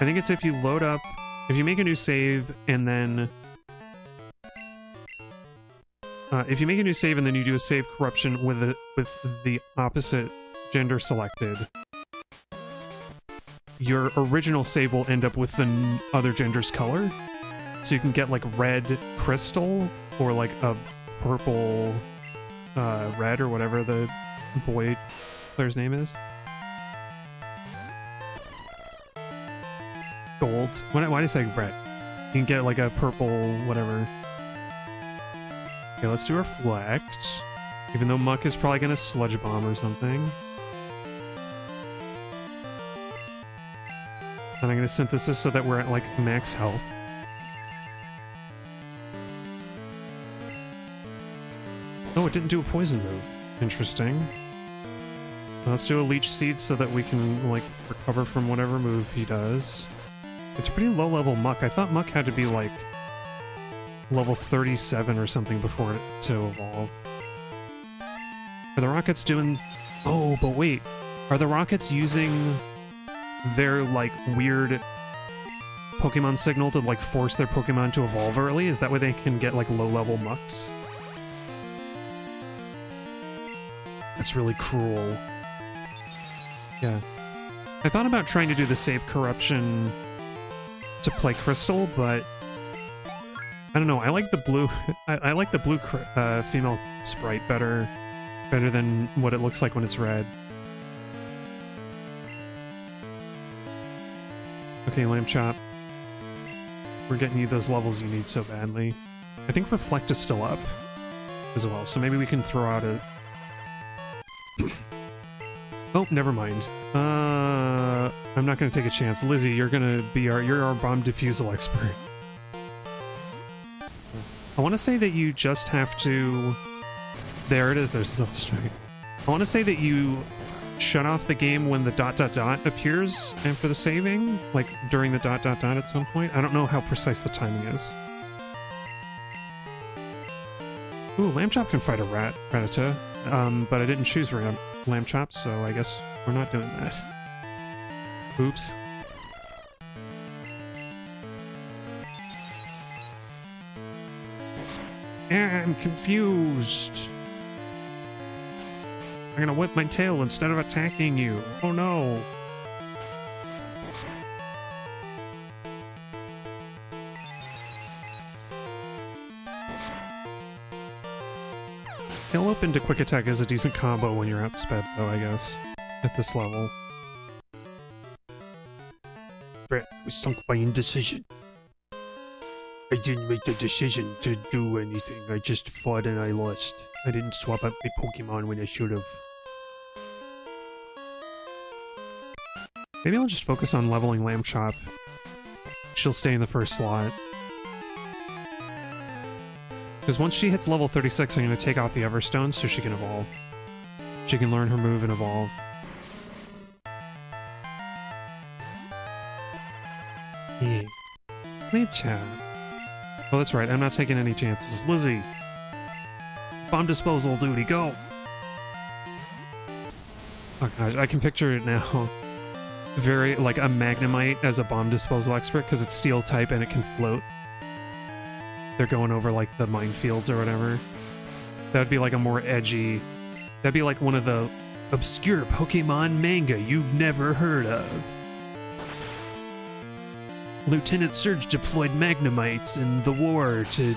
think it's if you load up... If you make a new save and then... if you make a new save and then you do a save corruption with the opposite gender selected, your original save will end up with the other gender's color. So you can get like red crystal or like a purple red or whatever the boy player's name is. Gold. Why did I say red? You can get like a purple whatever. Okay, let's do reflect. Even though Muck is probably gonna sludge bomb or something. And I'm gonna synthesis so that we're at like max health. Oh, it didn't do a poison move. Interesting. Let's do a leech seed so that we can like recover from whatever move he does. It's pretty low level Muck. I thought Muck had to be like level 37 or something before it to evolve. Are the rockets doing... Oh, but wait. Are the rockets using their, like, weird Pokemon signal to, like, force their Pokemon to evolve early? Is that why they can get, like, low-level Mucks? That's really cruel. Yeah. I thought about trying to do the save corruption to play Crystal, but... I don't know, I like the blue... I like the blue female sprite better than what it looks like when it's red. Okay, Lambchop. We're getting you those levels you need so badly. I think Reflect is still up as well, so maybe we can throw out a... Oh, never mind. I'm not gonna take a chance. Lizzie, you're gonna be you're our bomb defusal expert. I want to say that you just have to... There it is, there's self-destruct. I want to say that you shut off the game when the ... appears after the saving, like during the ... at some point. I don't know how precise the timing is. Ooh, Lambchop can fight a Ratata, but I didn't choose Lambchop, so I guess we're not doing that. Oops. I'm confused. I'm gonna whip my tail instead of attacking you. Oh no. Tail up into quick attack is a decent combo when you're outsped, though, I guess, at this level. Brett was sunk by indecision. I didn't make the decision to do anything. I just fought and I lost. I didn't swap out my Pokemon when I should have. Maybe I'll just focus on leveling Lambchop. She'll stay in the first slot. Because once she hits level 36, I'm going to take off the Everstone so she can evolve. She can learn her move and evolve. Yeah. Lambchop. Oh, that's right. I'm not taking any chances. Lizzie! Bomb disposal duty, go! Oh gosh, I can picture it now. Very, like, a Magnemite as a bomb disposal expert, because it's steel type and it can float. They're going over, like, the minefields or whatever. That would be, like, a more edgy... That'd be, like, one of the obscure Pokemon manga you've never heard of. Lieutenant Surge deployed Magnemites in the war to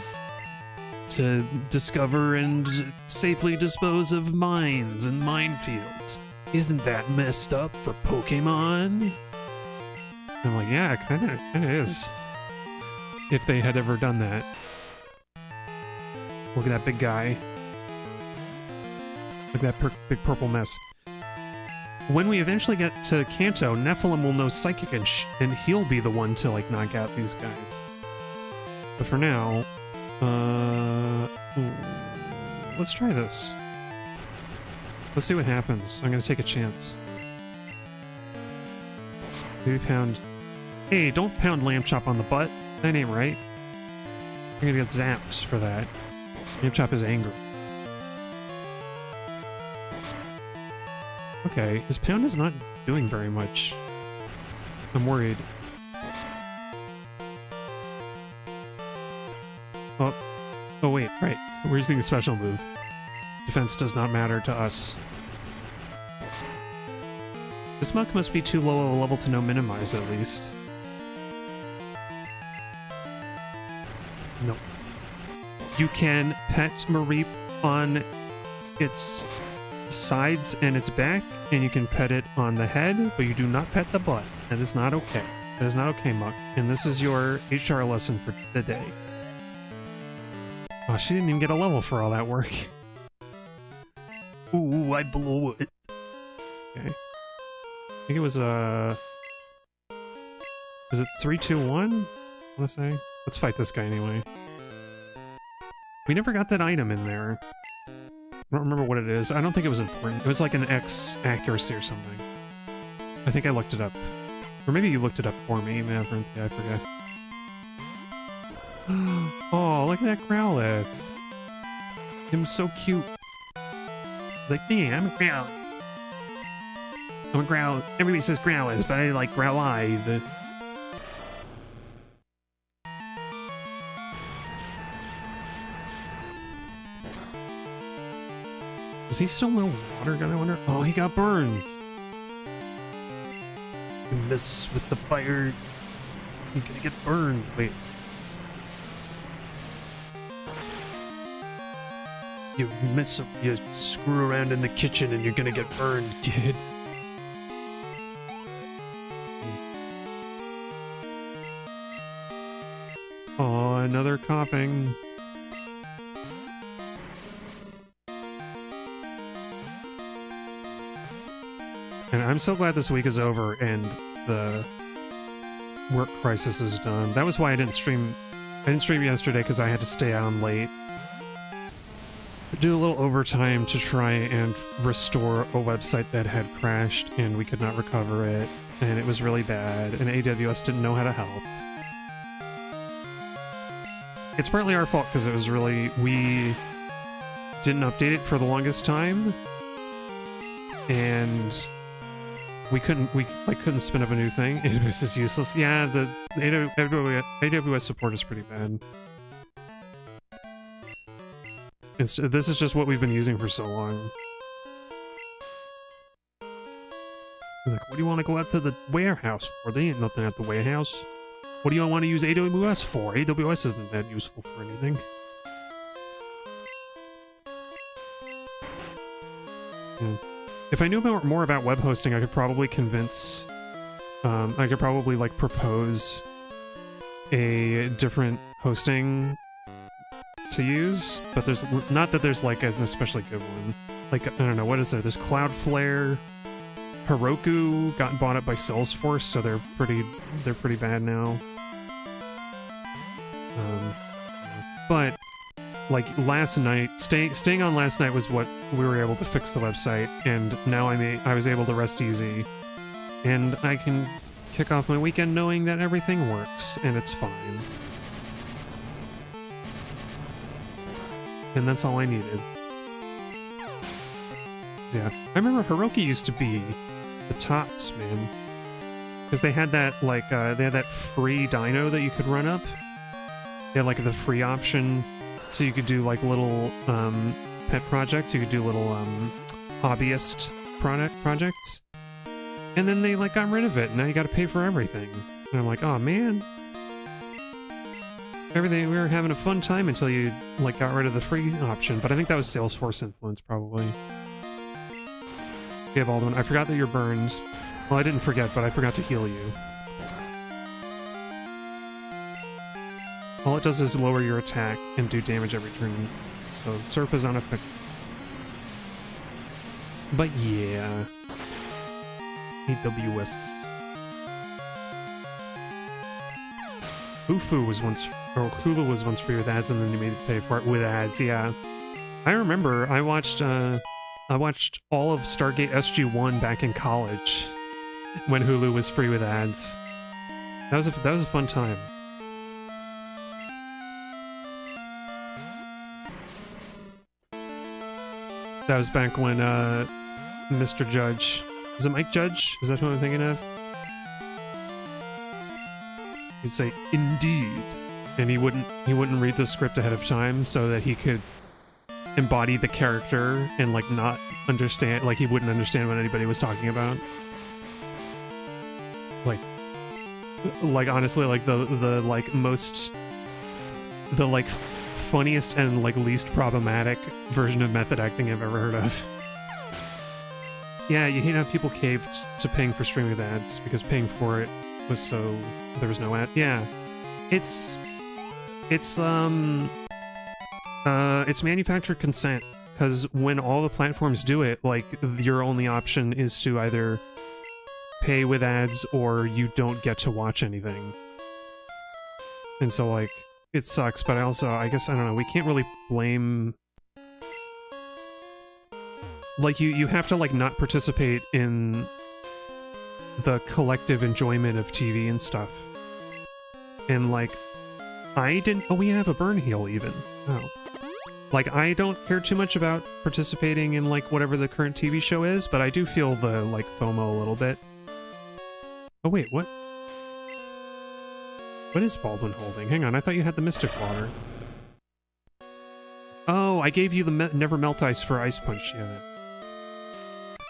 discover and safely dispose of mines and minefields. Isn't that messed up for Pokemon? I'm like, yeah, it kinda is. If they had ever done that. Look at that big guy. Look at that big purple mess. When we eventually get to Kanto, Nephilim will know Psychic and he'll be the one to, like, knock out these guys. But for now, let's try this. Let's see what happens. I'm gonna take a chance. Maybe pound... Hey, don't pound Lambchop on the butt. That ain't right. You're gonna get zapped for that. Lambchop is angry. Okay, his pound is not doing very much. I'm worried. Oh, oh wait, right. We're using the special move. Defense does not matter to us. This muck must be too low a level to know minimize, at least. No. You can pet Mareep on its sides and its back, and you can pet it on the head, but you do not pet the butt. That is not okay. That is not okay, Muck. And this is your HR lesson for the day. Oh, she didn't even get a level for all that work. Ooh, I blew it. Okay. I think it was, was it 3, 2, 1? I wanna say? Let's fight this guy anyway. We never got that item in there. I don't remember what it is. I don't think it was important. It was like an X accuracy or something. I think I looked it up. Or maybe you looked it up for me, Maverick. Yeah, I forget. Oh, look at that Growlithe. Him's so cute. He's like, yeah, I'm a Growlithe. I'm a Growlithe. Everybody says Growlithe, but I like Growlithe. Is he still no water gun, I wonder? Oh, he got burned. You mess with the fire, you're gonna get burned. Wait. You screw around in the kitchen and you're gonna get burned, kid. Oh, another coughing. And I'm so glad this week is over and the work crisis is done. That was why I didn't stream. I didn't stream yesterday because I had to stay on late. Do a little overtime to try and restore a website that had crashed and we could not recover it. And it was really bad. And AWS didn't know how to help. It's partly our fault because it was really... didn't update it for the longest time, and we couldn't spin up a new thing. AWS is useless. Yeah, the AWS support is pretty bad. This is just what we've been using for so long. He's like, what do you want to go out to the warehouse for? There ain't nothing at the warehouse. What do you want to use AWS for? AWS isn't that useful for anything. Yeah. If I knew more about web hosting, I could probably convince... I could probably, like, propose a different hosting to use, but there's... Not that there's, like, an especially good one. Like, I don't know, what is there? There's Cloudflare... Heroku got bought up by Salesforce, so they're pretty bad now. But like last night, staying on last night was what we were able to fix the website, and now I was able to rest easy, and I can kick off my weekend knowing that everything works and it's fine. And that's all I needed. Yeah, I remember Heroku used to be the tots, man, because they had that like they had that free dyno that you could run up. They had like the free option, so you could do like little pet projects. You could do little hobbyist projects, and then they like got rid of it. Now you got to pay for everything. And I'm like, oh man, everything, we were having a fun time until you like got rid of the free option. But I think that was Salesforce influence probably. Okay, Baldwin, I forgot that you're burned. Well, I didn't forget, but I forgot to heal you. All it does is lower your attack and do damage every turn. So, Surf is unaffected. But yeah. AWS. Ufu was once, or Hulu was once free with ads, and then you made it pay for it with ads, yeah. I remember, I watched all of Stargate SG-1 back in college when Hulu was free with ads. That was a fun time. That was back when Mr. Judge, is it Mike Judge? Is that who I'm thinking of? He'd say "indeed," and he wouldn't read the script ahead of time so that he could embody the character and like not understand, like he wouldn't understand what anybody was talking about. Like honestly, like the like most, the like funniest and like least problematic version of method acting I've ever heard of. Yeah, you hate how people caved to paying for streaming with ads because paying for it was so there was no ad. Yeah, it's manufactured consent, because when all the platforms do it, like, your only option is to either pay with ads or you don't get to watch anything. And so, like, it sucks, but I guess, I don't know, we can't really blame... Like, you have to, like, not participate in the collective enjoyment of TV and stuff. And, like, I didn't... Oh, we have a burn heal, even. Oh. Like, I don't care too much about participating in, like, whatever the current TV show is, but I do feel the, like, FOMO a little bit. Oh, wait, what? What is Baldwin holding? Hang on, I thought you had the Mystic Water. Oh, I gave you the Never Melt Ice for Ice Punch, yeah.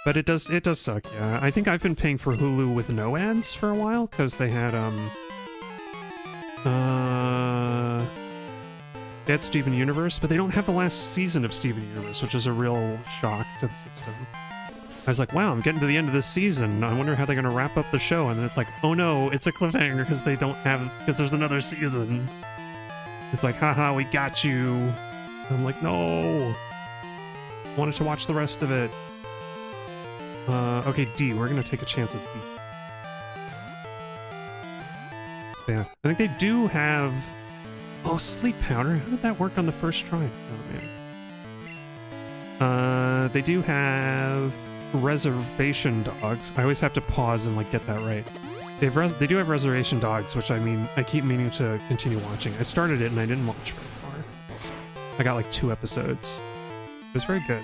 But it does suck, yeah. I think I've been paying for Hulu with no ads for a while, because they had, they had Steven Universe, but they don't have the last season of Steven Universe, which is a real shock to the system. I was like, wow, I'm getting to the end of this season. I wonder how they're gonna wrap up the show. And then it's like, oh no, it's a cliffhanger because they don't have, because there's another season. It's like, haha, we got you. And I'm like, no. Wanted to watch the rest of it. Okay, D, we're gonna take a chance with B. Yeah, I think they do have... Oh, sleep powder. How did that work on the first try? Oh, man. They do have reservation dogs. I always have to pause and, like, get that right. They do have reservation dogs, which, I mean, I keep meaning to continue watching. I started it and I didn't watch very far. I got, like, 2 episodes. It was very good.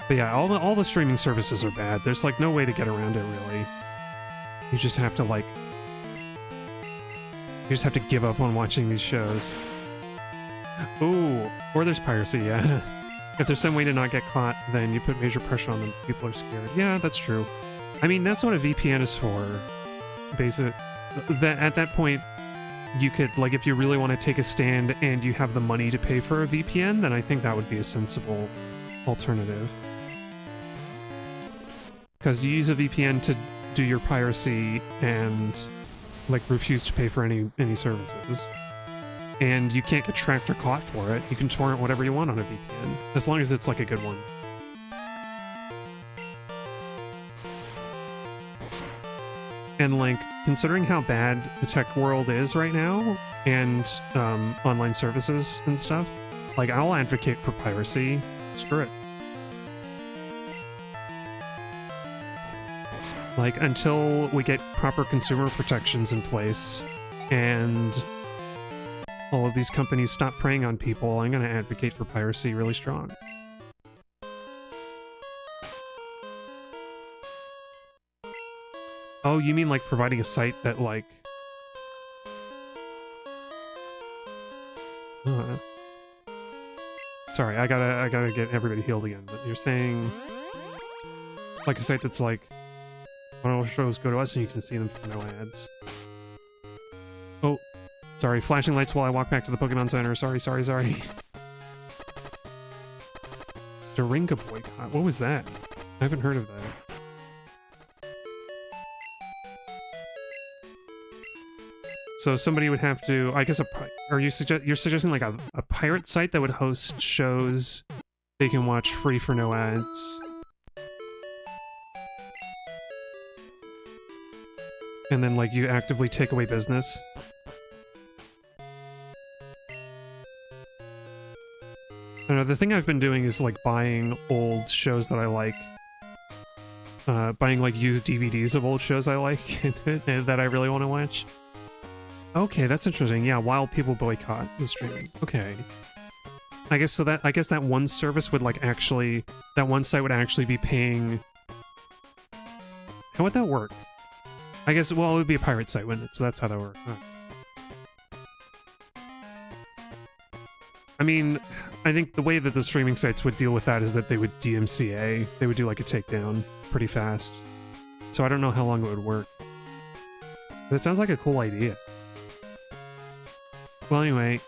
But yeah, all the streaming services are bad. There's like no way to get around it, really. You just have to like... You just have to give up on watching these shows. Ooh, or there's piracy, yeah. If there's some way to not get caught, then you put major pressure on them. People are scared. Yeah, that's true. I mean, that's what a VPN is for. At that point, you could, like, if you really want to take a stand and you have the money to pay for a VPN, then I think that would be a sensible alternative. Because you use a VPN to do your piracy and, like, refuse to pay for any services. And you can't get tracked or caught for it. You can torrent whatever you want on a VPN, as long as it's, like, a good one. And, like, considering how bad the tech world is right now, and online services and stuff, like, I'll advocate for piracy. Screw it. Like, until we get proper consumer protections in place, and all of these companies stop preying on people, I'm gonna advocate for piracy really strong. Oh, you mean like providing a site that like... Sorry, I gotta get everybody healed again, but you're saying... Like a site that's like... When all shows go to us and you can see them for no ads. Oh, sorry, flashing lights while I walk back to the Pokemon Center. Sorry. Daringa boycott, what was that? I haven't heard of that. So somebody would have to, I guess, you're suggesting like a pirate site that would host shows they can watch free for no ads. And then like you actively take away business. I don't know, the thing I've been doing is like buying old shows that I like. Buying like used DVDs of old shows I like and that I really want to watch. Okay, that's interesting. Yeah, while people boycott the streaming. Okay. I guess so I guess that one service would like actually, that one site would actually be paying... How would that work? I guess, well, it would be a pirate site, wouldn't it? So that's how that works. Huh. I mean, I think the way that the streaming sites would deal with that is that they would DMCA. They would do like a takedown pretty fast. So I don't know how long it would work. But it sounds like a cool idea. Well, anyway,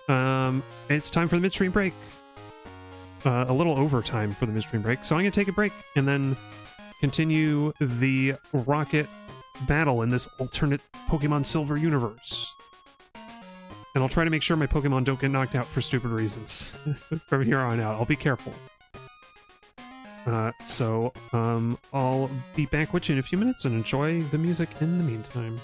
it's time for the midstream break. A little overtime for the midstream break. So I'm going to take a break and then continue the rocket battle in this alternate Pokemon Silver universe. And I'll try to make sure my Pokemon don't get knocked out for stupid reasons from here on out. I'll be careful. I'll be back with you in a few minutes and enjoy the music in the meantime.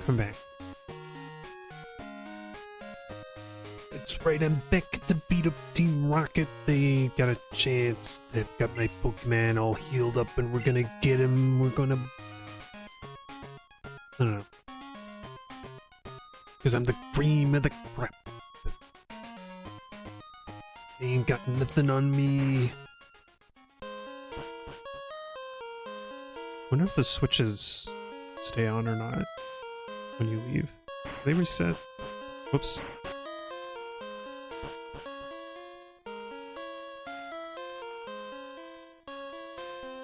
I'm back. That's right, I'm back to beat up Team Rocket. They got a chance. They've got my Pokemon all healed up, and we're gonna get him. We're gonna... I don't know. Because I'm the cream of the crap. They ain't got nothing on me. Wonder if the switches stay on or not when you leave. They reset. Whoops.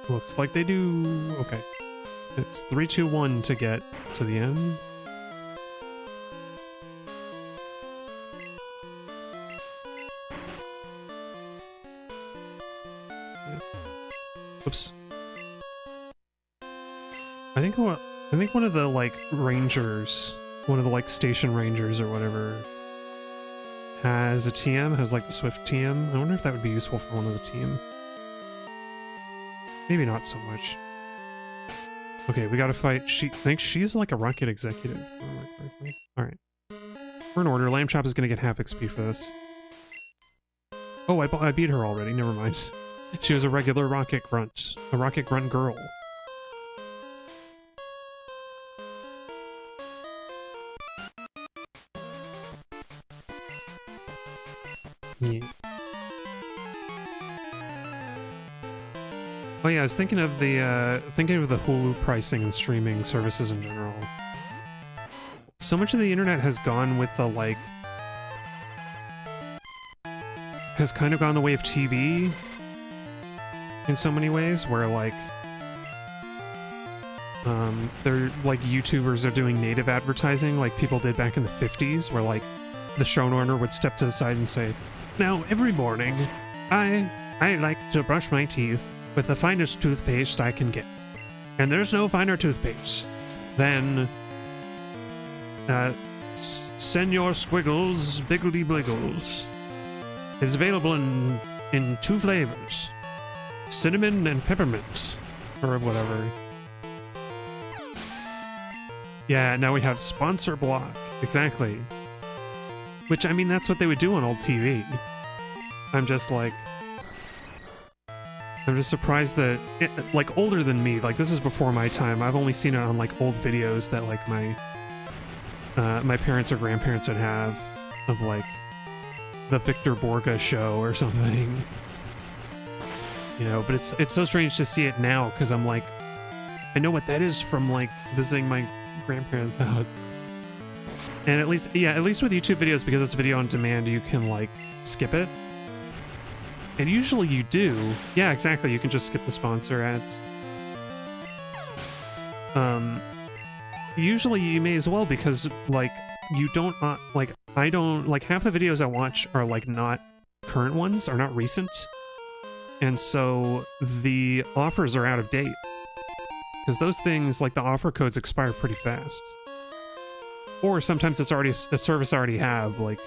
Looks like they do. Okay. It's 3, 2, 1 to get to the end. Yeah. Oops. I think one of the like rangers, one of the like station rangers or whatever, has a TM, has like the Swift TM. I wonder if that would be useful for one of the team. Maybe not so much. Okay, we gotta fight. I think she's like a rocket executive. Alright. We're in order. Lambchop is gonna get half XP for this. Oh, I beat her already. Never mind. She was a regular rocket grunt. A rocket grunt girl. Yeah. Oh yeah, I was thinking of the Hulu pricing and streaming services in general. So much of the internet has gone with the like, has kind of gone the way of TV in so many ways, where like, they're like YouTubers are doing native advertising like people did back in the 50s, where like the showrunner would step to the side and say, "Now every morning, I like to brush my teeth with the finest toothpaste I can get. And there's no finer toothpaste than Senor Squiggles Biggledy Bliggles. It's available in 2 flavors, cinnamon and peppermint," or whatever. Yeah, now we have sponsor block. Exactly. Which, I mean, that's what they would do on old TV. I'm just surprised that, like, older than me, like, this is before my time. I've only seen it on, like, old videos that, like, my parents or grandparents would have of, like, the Victor Borga show or something. You know, but it's so strange to see it now, because I'm like, I know what that is from, like, visiting my grandparents' house. And at least with YouTube videos, because it's video on demand, you can, like, skip it. And usually you do. Yeah, exactly. You can just skip the sponsor ads. Usually you may as well, because, like, you don't, like, I don't, like, half the videos I watch are, like, not current ones, are not recent. And so the offers are out of date. Because those things, like, the offer codes expire pretty fast. Or sometimes it's already a service I already have, like...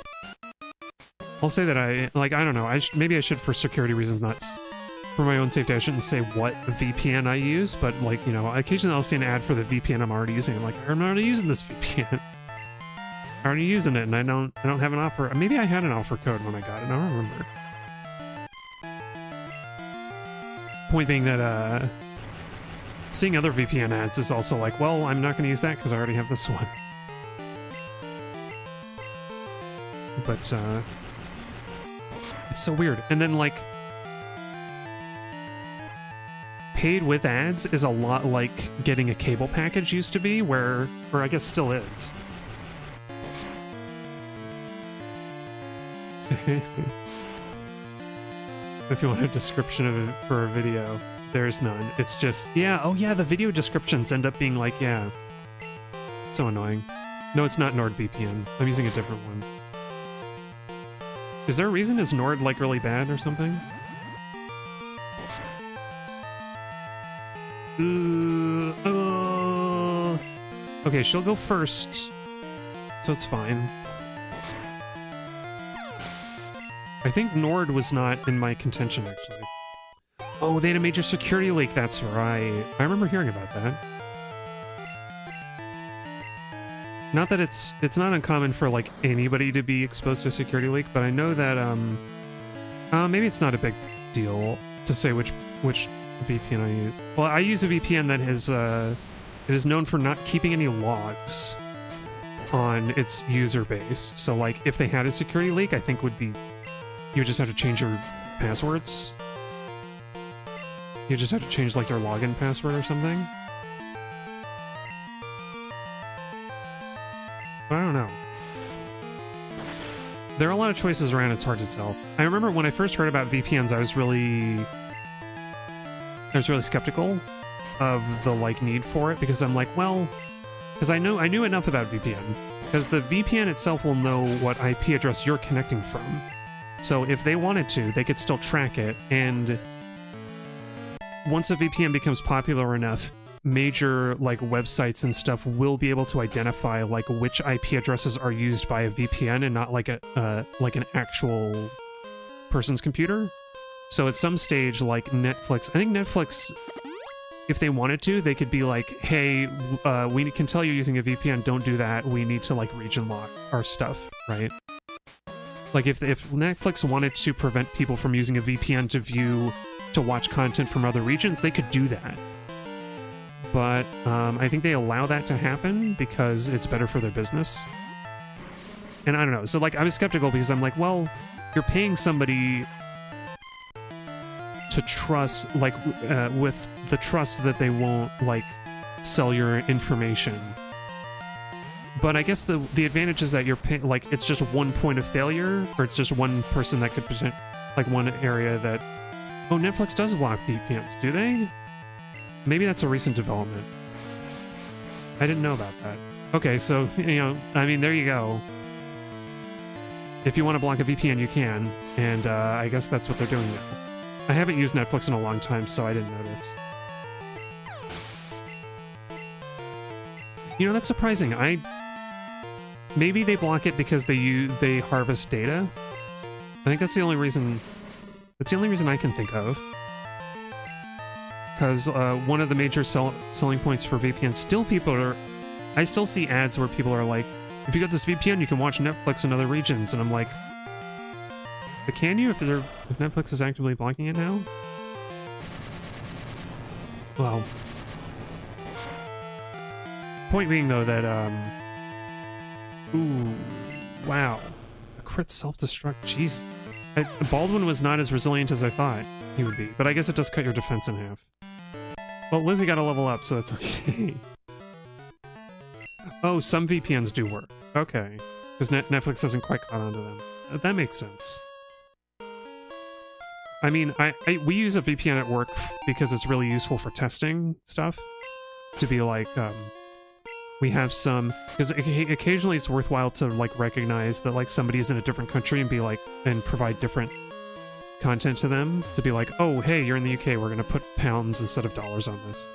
I'll say that I don't know, maybe I should, for security reasons, not... For my own safety, I shouldn't say what VPN I use, but, like, you know, occasionally I'll see an ad for the VPN I'm already using. I'm like, I'm already using this VPN. I'm already using it, and I don't have an offer. Maybe I had an offer code when I got it, I don't remember. Point being that, seeing other VPN ads is also like, well, I'm not gonna use that because I already have this one. But, it's so weird. And then, like, paid with ads is a lot like getting a cable package used to be, or I guess still is. If you want a description of it for a video, there's none. It's just, yeah, oh yeah, the video descriptions end up being like, yeah. It's so annoying. No, it's not NordVPN. I'm using a different one. Is there a reason? Is Nord, like, really bad or something? Okay, she'll go first, so it's fine. I think Nord was not in my contention, actually. Oh, they had a major security leak, that's right. I remember hearing about that. not that it's not uncommon for like anybody to be exposed to a security leak, but I know that maybe it's not a big deal to say which VPN I use. Well, I use a VPN that is it is known for not keeping any logs on its user base. So like if they had a security leak, I think would be you would just have to change your passwords. You just have to change like their login password or something. But I don't know. There are a lot of choices around, it's hard to tell. I remember when I first heard about VPNs, I was really skeptical of the like need for it, because I'm like, well, because I knew enough about VPN, because the VPN itself will know what IP address you're connecting from. So if they wanted to, they could still track it, and once a VPN becomes popular enough, major like websites and stuff will be able to identify like which IP addresses are used by a VPN and not like like an actual person's computer. So at some stage, like Netflix, I think Netflix, if they wanted to, they could be like, hey, we can tell you're using a VPN, don't do that, we need to like region lock our stuff, right? Like if Netflix wanted to prevent people from using a VPN to watch content from other regions, they could do that. But I think they allow that to happen because it's better for their business. And I don't know, so like I was skeptical because I'm like, well, you're paying somebody to trust, like with the trust that they won't like sell your information. But I guess the advantage is that you're paying, like it's just one point of failure, or it's just one person that could present, like one area that, oh, Netflix does block VPNs, do they? Maybe that's a recent development. I didn't know about that. Okay, so, you know, I mean, there you go. If you want to block a VPN, you can, and I guess that's what they're doing now. I haven't used Netflix in a long time, so I didn't notice. You know, that's surprising. Maybe they block it because they harvest data. I think that's the only reason. That's the only reason I can think of. Because one of the major selling points for VPN, I still see ads where people are like, if you got this VPN, you can watch Netflix in other regions, and I'm like, but can you if Netflix is actively blocking it now? Well, point being though that ooh, wow, a crit self-destruct, jeez. Baldwin was not as resilient as I thought he would be, but I guess it does cut your defense in half. Well, Lizzie got to level up, so that's okay. Oh, some VPNs do work. Okay. Because Netflix hasn't quite caught on to them. That makes sense. I mean, we use a VPN at work because it's really useful for testing stuff. To be like, we have some... Because occasionally it's worthwhile to, like, recognize that, like, somebody's in a different country and be like... And provide different content to them. To be like, oh, hey, you're in the UK, we're gonna put pounds instead of dollars on this.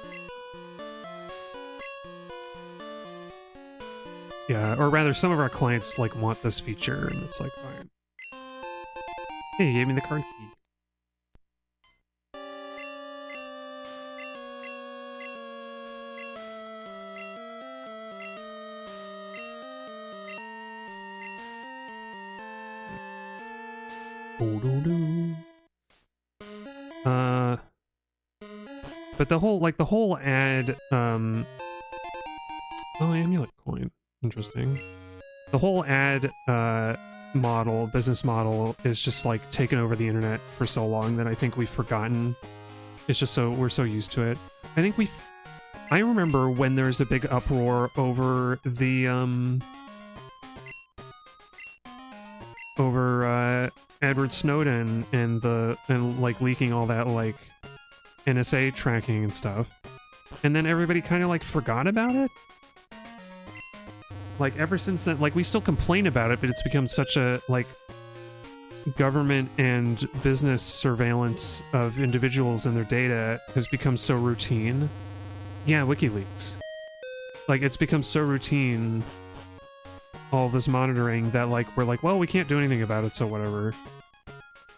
Yeah, or rather, some of our clients, like, want this feature, and it's like, fine. Hey, you gave me the card key. But the whole ad, oh, amulet coin. Interesting. The whole ad business model is just like taken over the internet for so long that I think we've forgotten. It's just we're so used to it. I remember when there was a big uproar over the, Edward Snowden and like leaking all that like NSA tracking and stuff. And then everybody kind of like forgot about it. Like ever since then, like we still complain about it, but it's become such a like government and business surveillance of individuals and their data has become so routine. Yeah, WikiLeaks. Like it's become so routine, all this monitoring, that like we're like, well, we can't do anything about it, so whatever.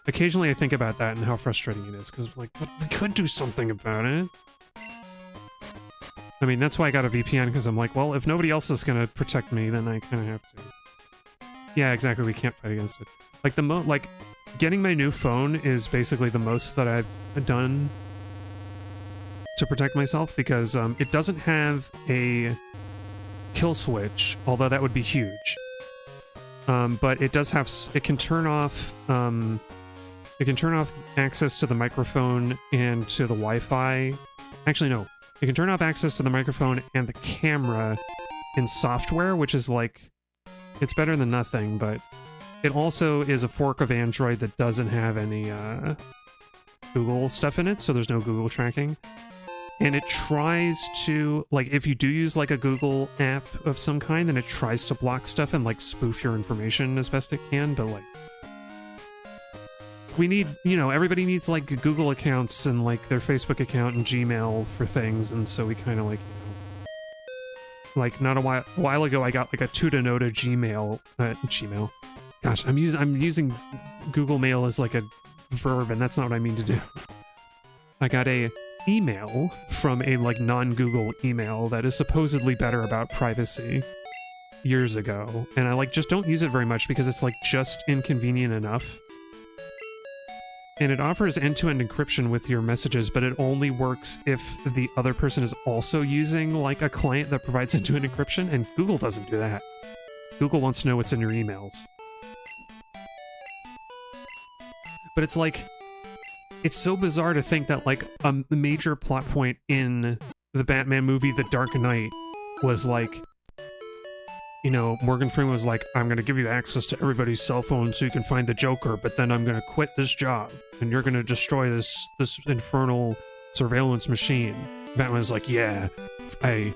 Occasionally I think about that and how frustrating it is, because like, we could do something about it. I mean, that's why I got a VPN, because I'm like, well, if nobody else is going to protect me, then I kind of have to. Yeah, exactly, we can't fight against it. Like, getting my new phone is basically the most that I've done to protect myself, because it doesn't have a kill switch, although that would be huge. But it does have, it can turn off access to the microphone and to the Wi-Fi. Actually, no. It can turn off access to the microphone and the camera in software, which is like, it's better than nothing, but it also is a fork of Android that doesn't have any Google stuff in it, so there's no Google tracking. And it tries to, like, if you do use like a Google app of some kind, then it tries to block stuff and like spoof your information as best it can, but like, we need, you know, everybody needs like Google accounts and like their Facebook account and Gmail for things, and so we kind of like, you know, like not a while ago I got like a Tutanota Gmail. Gosh, I'm using Google Mail as like a verb, and that's not what I mean to do. I got a email from a like non-Google email that is supposedly better about privacy years ago, and I like just don't use it very much because it's like just inconvenient enough. And it offers end-to-end encryption with your messages, but it only works if the other person is also using like a client that provides end-to-end encryption, and Google doesn't do that. Google wants to know what's in your emails. But it's like, it's so bizarre to think that like a major plot point in the Batman movie The Dark Knight was like, you know, Morgan Freeman was like, I'm going to give you access to everybody's cell phone so you can find the Joker, but then I'm going to quit this job, and you're going to destroy this infernal surveillance machine. Batman was like, yeah, I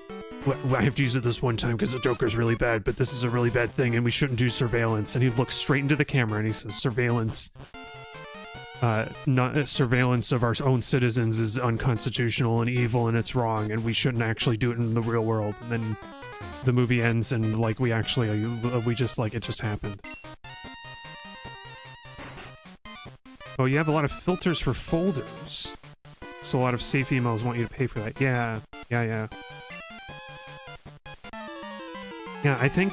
have to use it this one time because the Joker's really bad, but this is a really bad thing, and we shouldn't do surveillance. And he looks straight into the camera, and he says, surveillance of our own citizens is unconstitutional and evil, and it's wrong, and we shouldn't actually do it in the real world. And then the movie ends, and like we just like it just happened. Oh, you have a lot of filters for folders, so a lot of safe emails want you to pay for that. Yeah, I think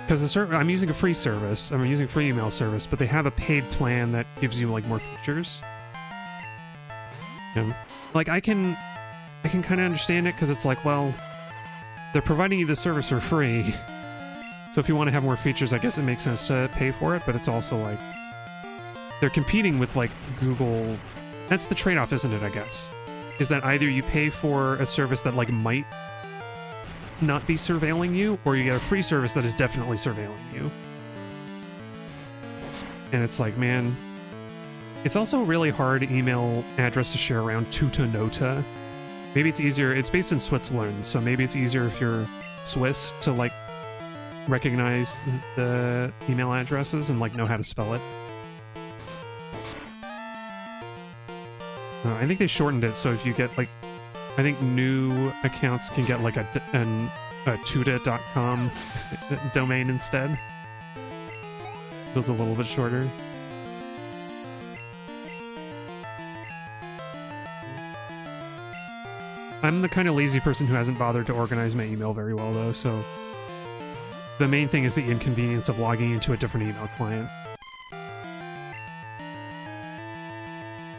because I'm using a free service. I'm using a free email service, but they have a paid plan that gives you like more features. Yeah. Like I can kind of understand it because it's like, well, they're providing you the service for free, so if you want to have more features, I guess it makes sense to pay for it, but it's also like, they're competing with like Google. That's the trade-off, isn't it, I guess? Is that either you pay for a service that like might not be surveilling you, or you get a free service that is definitely surveilling you. And it's like, man, it's also a really hard email address to share around, Tutanota. Maybe it's easier, it's based in Switzerland, so maybe it's easier if you're Swiss to like recognize the email addresses and like know how to spell it. I think they shortened it, so if you get like, I think new accounts can get like a tuta.com domain instead. So it's a little bit shorter. I'm the kind of lazy person who hasn't bothered to organize my email very well, though, so the main thing is the inconvenience of logging into a different email client.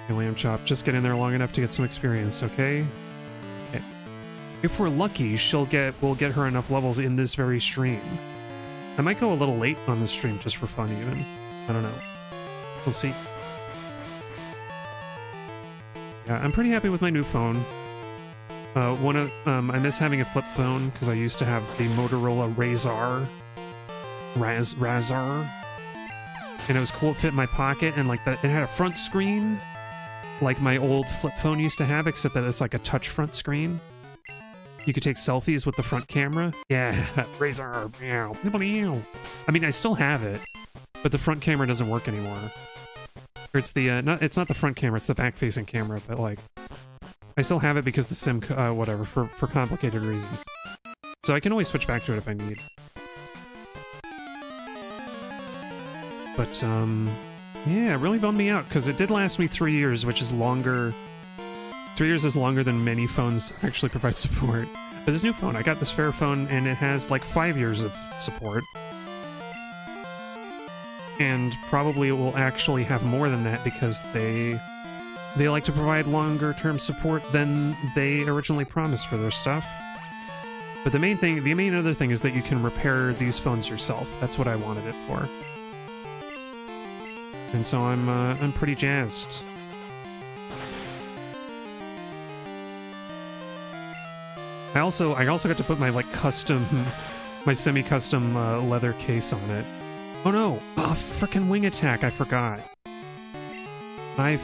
Hey, Lambchop, just get in there long enough to get some experience, okay? Okay. If we're lucky, we'll get her enough levels in this very stream. I might go a little late on the stream just for fun, even. I don't know. We'll see. Yeah, I'm pretty happy with my new phone. I miss having a flip phone because I used to have the Motorola Razr, and it was cool. It fit in my pocket, and like it had a front screen, like my old flip phone used to have, except that it's like a touch front screen. You could take selfies with the front camera. Yeah, Razr. I mean, I still have it, but the front camera doesn't work anymore. Or it's the it's not the front camera, it's the back-facing camera, but like, I still have it because the SIM, whatever, for complicated reasons. So I can always switch back to it if I need. But, yeah, it really bummed me out, because it did last me 3 years, which is longer 3 years is longer than many phones actually provide support. But this new phone, I got this Fairphone, and it has like 5 years of support. And probably it will actually have more than that because they like to provide longer term support than they originally promised for their stuff. But the main other thing is that you can repair these phones yourself. That's what I wanted it for. And so I'm pretty jazzed. I also got to put my like my semi-custom leather case on it. Oh no! Oh, frickin' wing attack! I forgot. I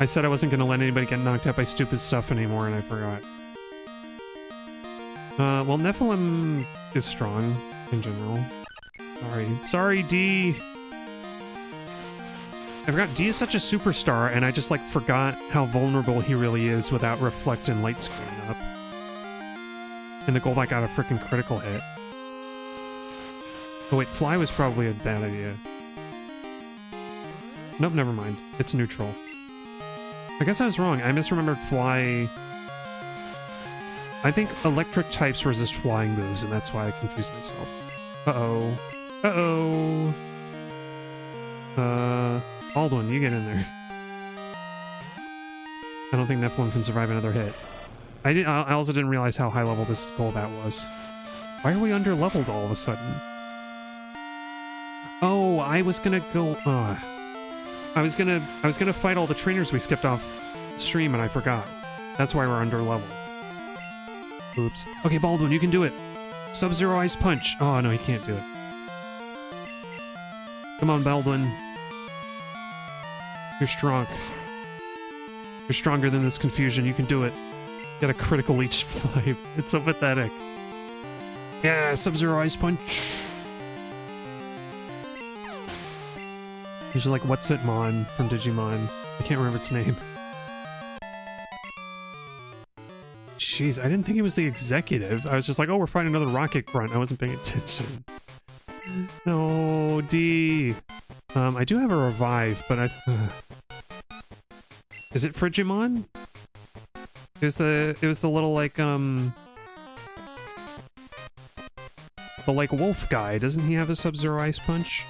said I wasn't gonna let anybody get knocked out by stupid stuff anymore, and I forgot. Well, Nephilim is strong in general. Sorry, D. I forgot D is such a superstar, and I just like forgot how vulnerable he really is without Reflect and Light Screen up. And the Golbat got a freaking critical hit. Oh wait, Fly was probably a bad idea. Nope, never mind. It's neutral. I guess I was wrong. I misremembered Fly. I think electric types resist flying moves, and that's why I confused myself. Uh-oh. Uh-oh. Baldwin, you get in there. I don't think Nephilim can survive another hit. I also didn't realize how high level this Golbat was. Why are we under leveled all of a sudden? Oh, I was gonna go. I was gonna fight all the trainers we skipped off stream, and I forgot. That's why we're under leveled. Oops. Okay, Baldwin, you can do it. Sub-Zero Ice Punch. Oh no, he can't do it. Come on, Baldwin. You're strong. You're stronger than this confusion. You can do it. Got a critical each 5. It's so pathetic. Yeah, Sub-Zero Ice Punch. He's like, what's it, Mon from Digimon? I can't remember its name. Jeez, I didn't think he was the executive. I was just like, oh, we're fighting another Rocket Grunt. I wasn't paying attention. No, D. I do have a revive, but I... Is it Frigimon? It was the little, like, the, like, wolf guy. Doesn't he have a Sub-Zero Ice Punch?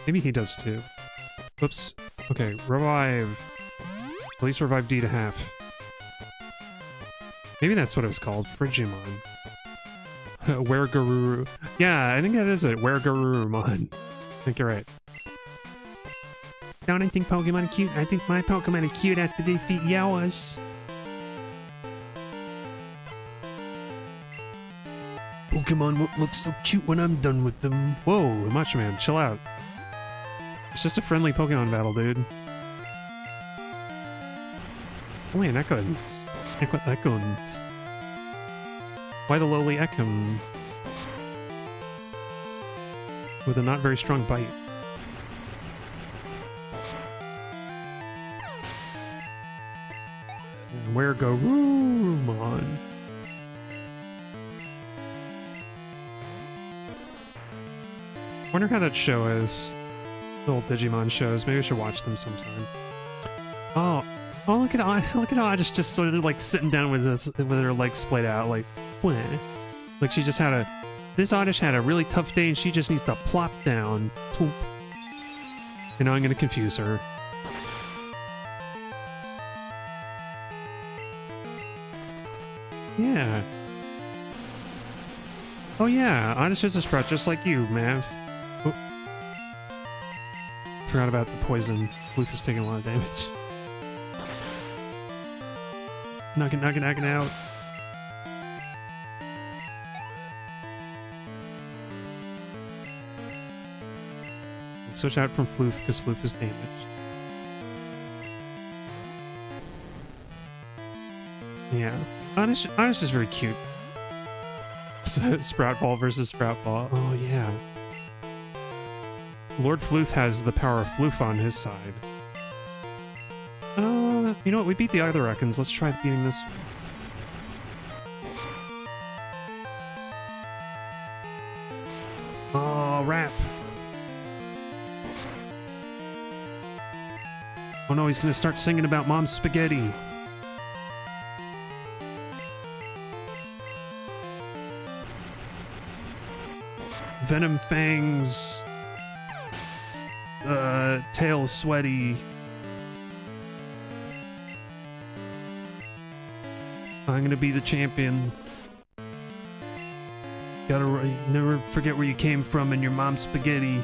Maybe he does, too. Whoops. Okay, revive. At least revive D to half. Maybe that's what it was called. Frigimon. Weregaruru. Yeah, I think that is it. Weregarurumon. I think you're right. Don't I think Pokemon are cute? I think my Pokemon are cute after they defeat Yawas. Pokemon won't look so cute when I'm done with them. Whoa, Macho Man, chill out. It's just a friendly Pokemon battle, dude. Only an Ekans. Ekans. Why the lowly Ekans? With a not very strong bite. Where go Garurumon? Wonder how that show is. The old Digimon shows. Maybe I should watch them sometime. Oh, look at Oddish just sort of like sitting down with her legs splayed out, like, bleh. Like she just had this Oddish had a really tough day and she just needs to plop down. Ploop. And now I'm gonna confuse her. Yeah. Oh yeah, Oddish is a sprout just like you, Mav. Oh. Forgot about the poison. Floof is taking a lot of damage. Knocking out. Switch out from Floof because Floof is damaged. Yeah. Oddish is very cute. So, Sprout Ball versus Sprout Ball. Oh, yeah. Lord Floof has the power of Floof on his side. You know what? We beat the other Ekans. Let's try beating this one. Oh, rap. Oh no, he's gonna start singing about mom's spaghetti. Venom fangs. Tail sweaty. I'm gonna be the champion. Gotta never forget where you came from and your mom's spaghetti.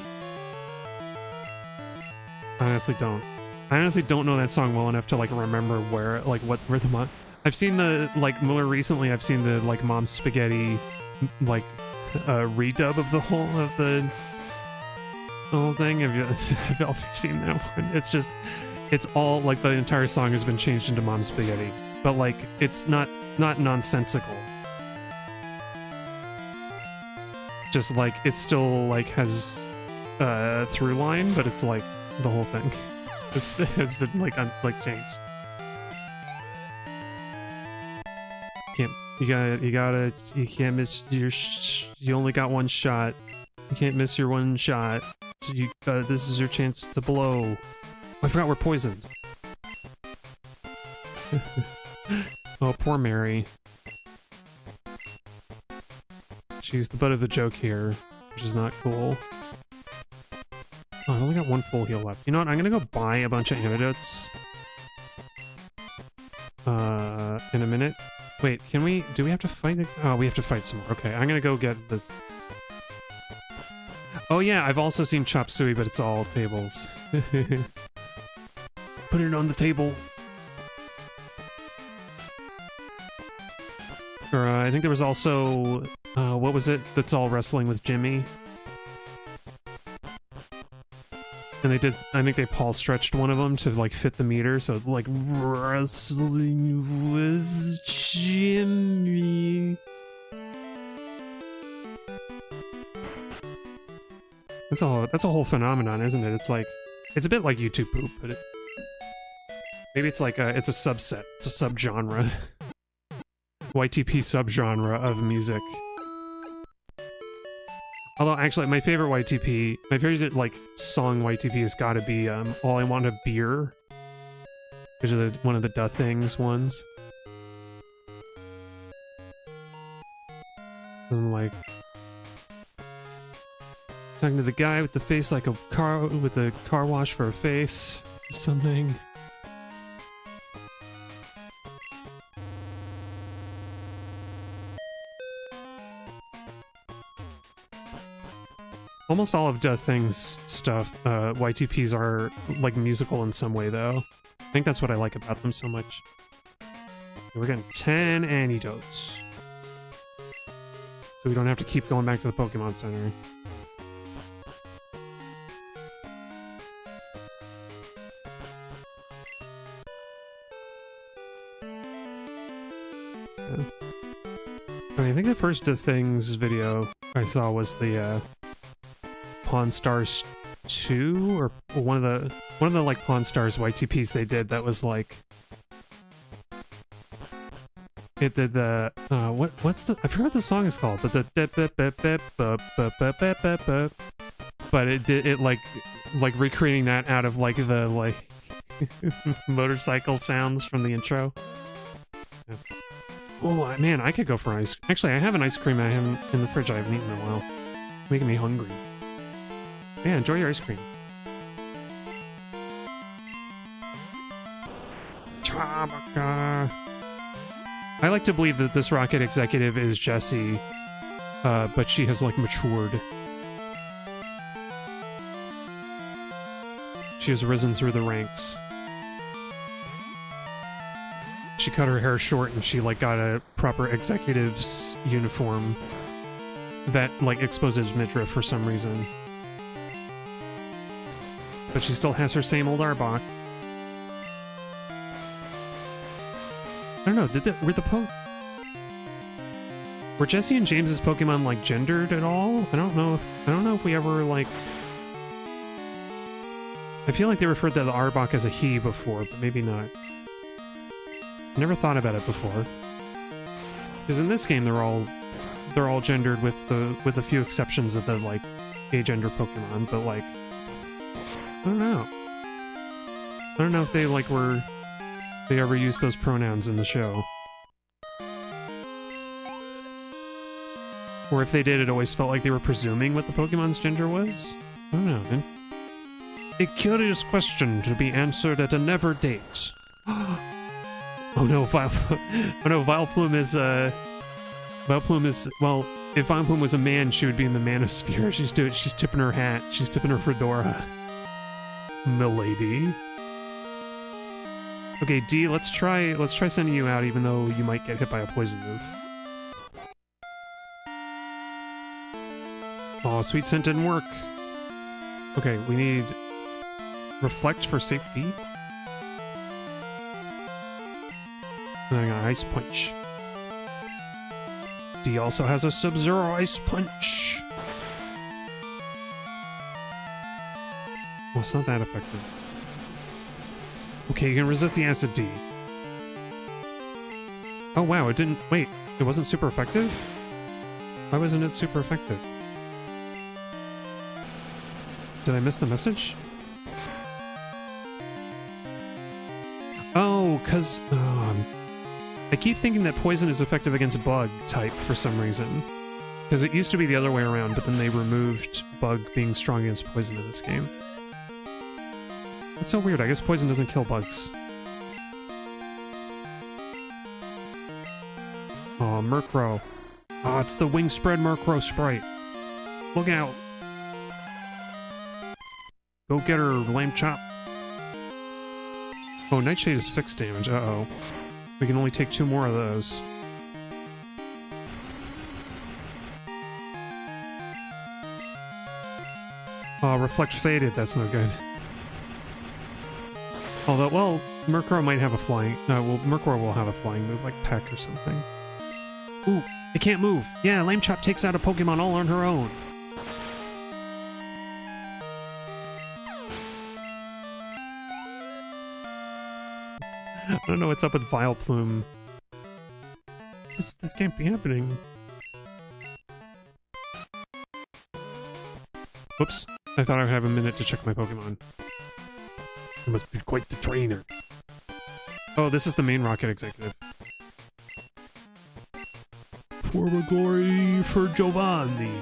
I honestly don't know that song well enough to like remember where the mom. I've seen the more recently. I've seen the mom's spaghetti redub of the whole thing. Have you seen that one? It's all like the entire song has been changed into mom's spaghetti, but like it's not nonsensical. Just like it still like has through line, but it's like the whole thing has been changed. You can't miss your you only got one shot. You can't miss your one shot. So this is your chance to blow. I forgot we're poisoned. Oh, poor Mary. She's the butt of the joke here, which is not cool. Oh, I only got one full heal left. You know what? I'm gonna go buy a bunch of antidotes. In a minute. Wait, do we have to fight? Oh, we have to fight some more. Okay, I'm gonna go get this. Oh yeah, I've also seen Chop Suey, but it's all tables. Put it on the table. Or, I think there was also, what was it? That's all wrestling with Jimmy. And they did, I think they Paul stretched one of them to like fit the meter, so like wrestling with Jimmy. That's a whole phenomenon, isn't it? It's like, it's a bit like YouTube poop, but maybe it's like it's a subset, it's a subgenre. YTP subgenre of music. Although, actually, my favorite like, song YTP has gotta be, All I Want a Beer. Which is one of the Duh Things ones. And, like... talking to the guy with the face like a car, with a car wash for a face, or something. Almost all of Duh Things stuff, YTPs are, like, musical in some way, though. I think that's what I like about them so much. We're getting 10 antidotes. So we don't have to keep going back to the Pokemon Center. Yeah. I mean, I think the first Duh Things video I saw was the, Pawn Stars 2 or one of the like Pawn Stars YTPs they did that was like it did the what's the I forgot what the song is called, but but it did it like recreating that out of like the like motorcycle sounds from the intro. Yeah. Oh man, I could go for ice. Actually, I have an ice cream I haven't in the fridge I haven't eaten in a while. Making me hungry. Yeah, enjoy your ice cream. Chabaka. I like to believe that this Rocket executive is Jessie, but she has, like, matured. She has risen through the ranks. She cut her hair short and she, like, got a proper executive's uniform that, like, exposes midriff for some reason. But she still has her same old Arbok. I don't know, were Jesse and James's Pokemon, like, gendered at all? I don't know if we ever, like... I feel like they referred to the Arbok as a he before, but maybe not. I never thought about it before. Because in this game, they're all gendered with a few exceptions of the, like, agender Pokemon, but, like... I don't know. I don't know if they, like, they ever used those pronouns in the show. Or if they did, it always felt like they were presuming what the Pokemon's gender was. I don't know, man. A curious question to be answered at a never date. Oh no, Vileplume is, well, if Vileplume was a man, she would be in the manosphere. She's tipping her hat. She's tipping her fedora. Milady. Okay, D, let's try sending you out, even though you might get hit by a poison move. Oh, Sweet Scent didn't work. Okay, we need Reflect for safety. And I got Ice Punch. D also has a Sub-Zero Ice Punch. Well, it's not that effective. Okay, you can resist the Acid D. Oh wow, it didn't... Wait, it wasn't super effective? Why wasn't it super effective? Did I miss the message? Oh, cause... I keep thinking that poison is effective against bug type for some reason. Because it used to be the other way around, but then they removed bug being strong against poison in this game. That's so weird, I guess poison doesn't kill bugs. Oh, Murkrow. Oh, it's the wing spread Murkrow sprite. Look out. Go get her, Lambchop. Oh, Nightshade is fixed damage, uh-oh. We can only take 2 more of those. Oh, Reflect faded, that's no good. Although, well, Murkrow might have a flying... well, Murkrow will have a flying move, like Peck or something. Ooh, it can't move! Yeah, Lambchop takes out a Pokemon all on her own. I don't know what's up with Vileplume. This can't be happening. Whoops. I thought I would have a minute to check my Pokemon. I must be quite the trainer. Oh, this is the main Rocket Executive. For the glory for Giovanni.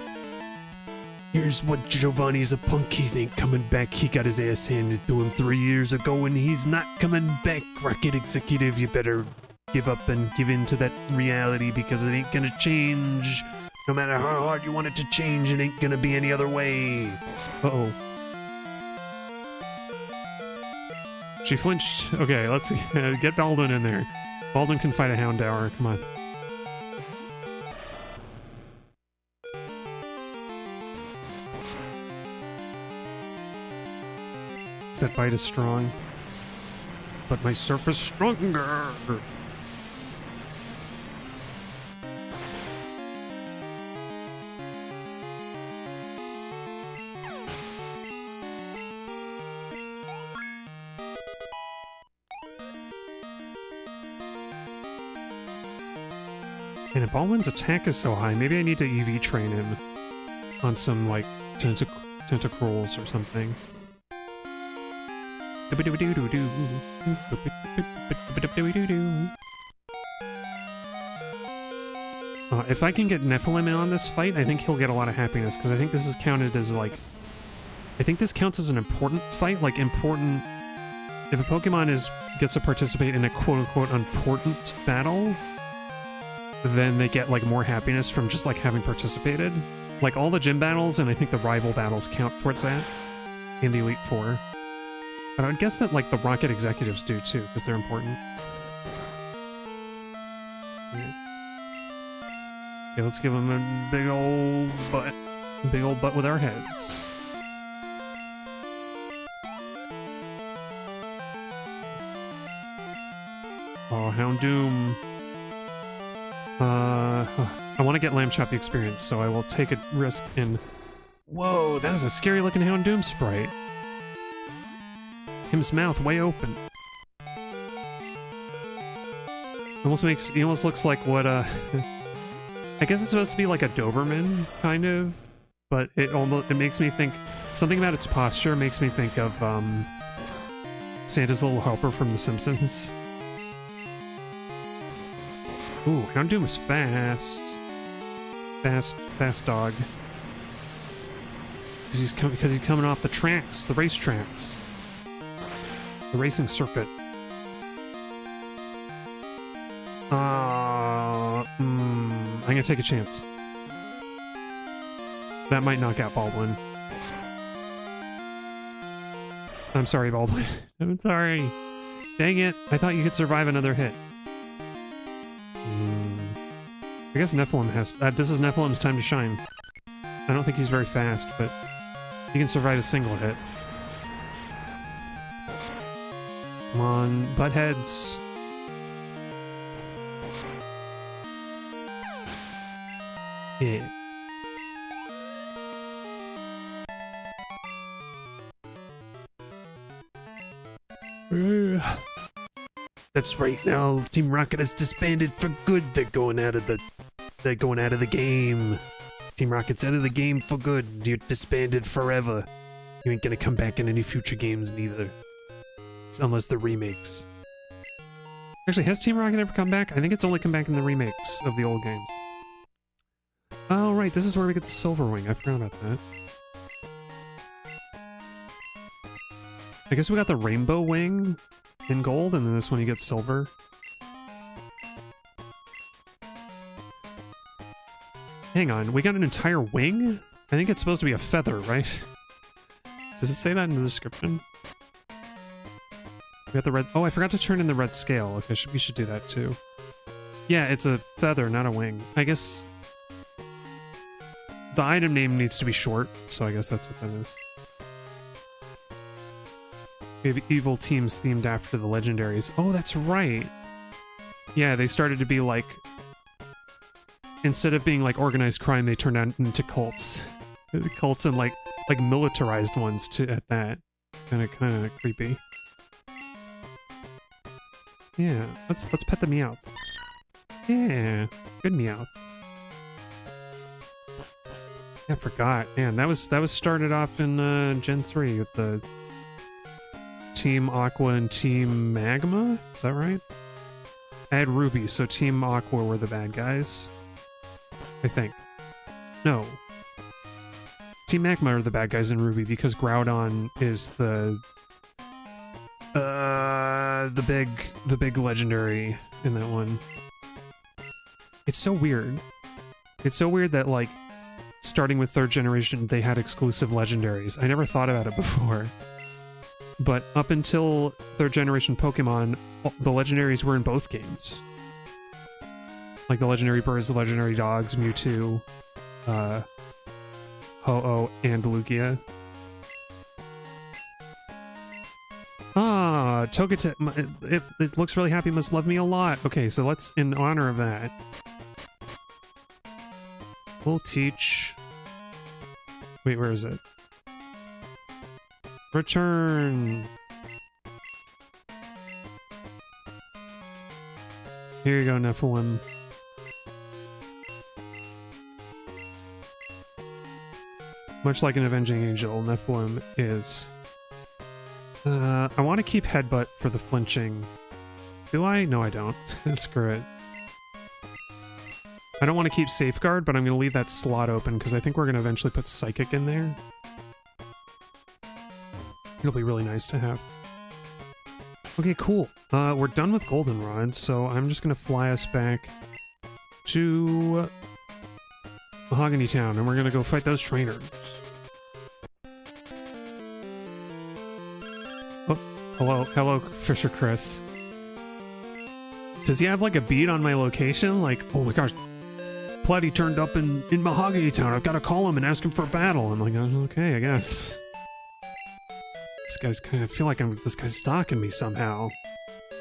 Here's what Giovanni's a punk, he ain't coming back. He got his ass handed to him 3 years ago and he's not coming back. Rocket Executive, you better give up and give in to that reality because it ain't gonna change. No matter how hard you want it to change, it ain't gonna be any other way. Uh-oh. She flinched. Okay, let's get Baldwin in there. Baldwin can fight a Houndour, come on. That bite is strong, but my surf is stronger. And if Baldwin's attack is so high, maybe I need to EV train him on some, like, tentacruels or something. If I can get Nephilim in on this fight, I think he'll get a lot of happiness, because I think this is counted as, like... I think this counts as an important fight, like, important... If a Pokemon gets to participate in a quote-unquote important battle, then they get, like, more happiness from just, like, having participated. Like, all the gym battles, and I think the rival battles count towards that, in the Elite Four. But I would guess that, like, the Rocket Executives do, too, because they're important. Yeah. Okay, let's give them a big old butt. Big old butt with our heads. Oh, Houndoom. I want to get Lambchop the experience, so I will take a risk in... Whoa, that is a scary-looking Houndoom sprite. Him's mouth way open. He almost looks like what, I guess it's supposed to be like a Doberman, kind of, but it makes me think, something about its posture makes me think of, Santa's little helper from The Simpsons. Ooh, Houndoom's fast. Fast dog. Because he's coming off the tracks, the race tracks. The racing circuit. I'm gonna take a chance. That might knock out Baldwin. I'm sorry, Baldwin. I'm sorry. Dang it. I thought you could survive another hit. I guess Nephilim has... this is Nephilim's time to shine. I don't think he's very fast, but he can survive a single hit. Come on, buttheads. Yeah. That's right. Now Team Rocket is disbanded for good. They're going out of the game. Team Rocket's out of the game for good. You're disbanded forever. You ain't gonna come back in any future games neither. Unless they're remakes. Actually, has Team Rocket ever come back? I think it's only come back in the remakes of the old games. Oh, right, this is where we get the Silver Wing. I forgot about that. I guess we got the Rainbow Wing in gold, and then this one you get silver. Hang on, we got an entire wing? I think it's supposed to be a feather, right? Does it say that in the description? We got the red... Oh, I forgot to turn in the red scale. Okay, we should do that too. Yeah, it's a feather, not a wing. I guess... the item name needs to be short, so I guess that's what that is. We have evil teams themed after the legendaries. Oh, that's right! Yeah, they started to be like... instead of being like organized crime, they turned out into cults. Cults and like militarized ones at that. Kind of creepy. Yeah, let's pet the Meowth. Yeah, good Meowth. I forgot. Man, that was started off in Gen 3 with the Team Aqua and Team Magma. Is that right? I had Ruby, so Team Aqua were the bad guys. I think. No. Team Magma are the bad guys in Ruby because Groudon is the big legendary in that one. It's so weird. It's so weird that like starting with 3rd generation they had exclusive legendaries. I never thought about it before. But up until 3rd generation Pokemon, the legendaries were in both games. Like the legendary birds, the legendary dogs, Mewtwo, Ho-Oh, and Lugia. Ah, Togetic, it looks really happy, must love me a lot. Okay, so let's, in honor of that, we'll teach... Wait, where is it? Return! Here you go, Nephilim. Much like an Avenging Angel, Nephilim is... I want to keep Headbutt for the flinching. Do I? No, I don't. Screw it. I don't want to keep Safeguard, but I'm going to leave that slot open because I think we're going to eventually put Psychic in there. It'll be really nice to have. Okay, cool. We're done with Goldenrod, so I'm just going to fly us back to Mahogany Town, and we're going to go fight those trainers. Oh, hello, Fisher Chris. Does he have like a beat on my location? Like, oh my gosh, Platy turned up in Mahogany Town. I've got to call him and ask him for a battle. I'm like, okay, I guess. This guy's kind of feel like this guy's stalking me somehow.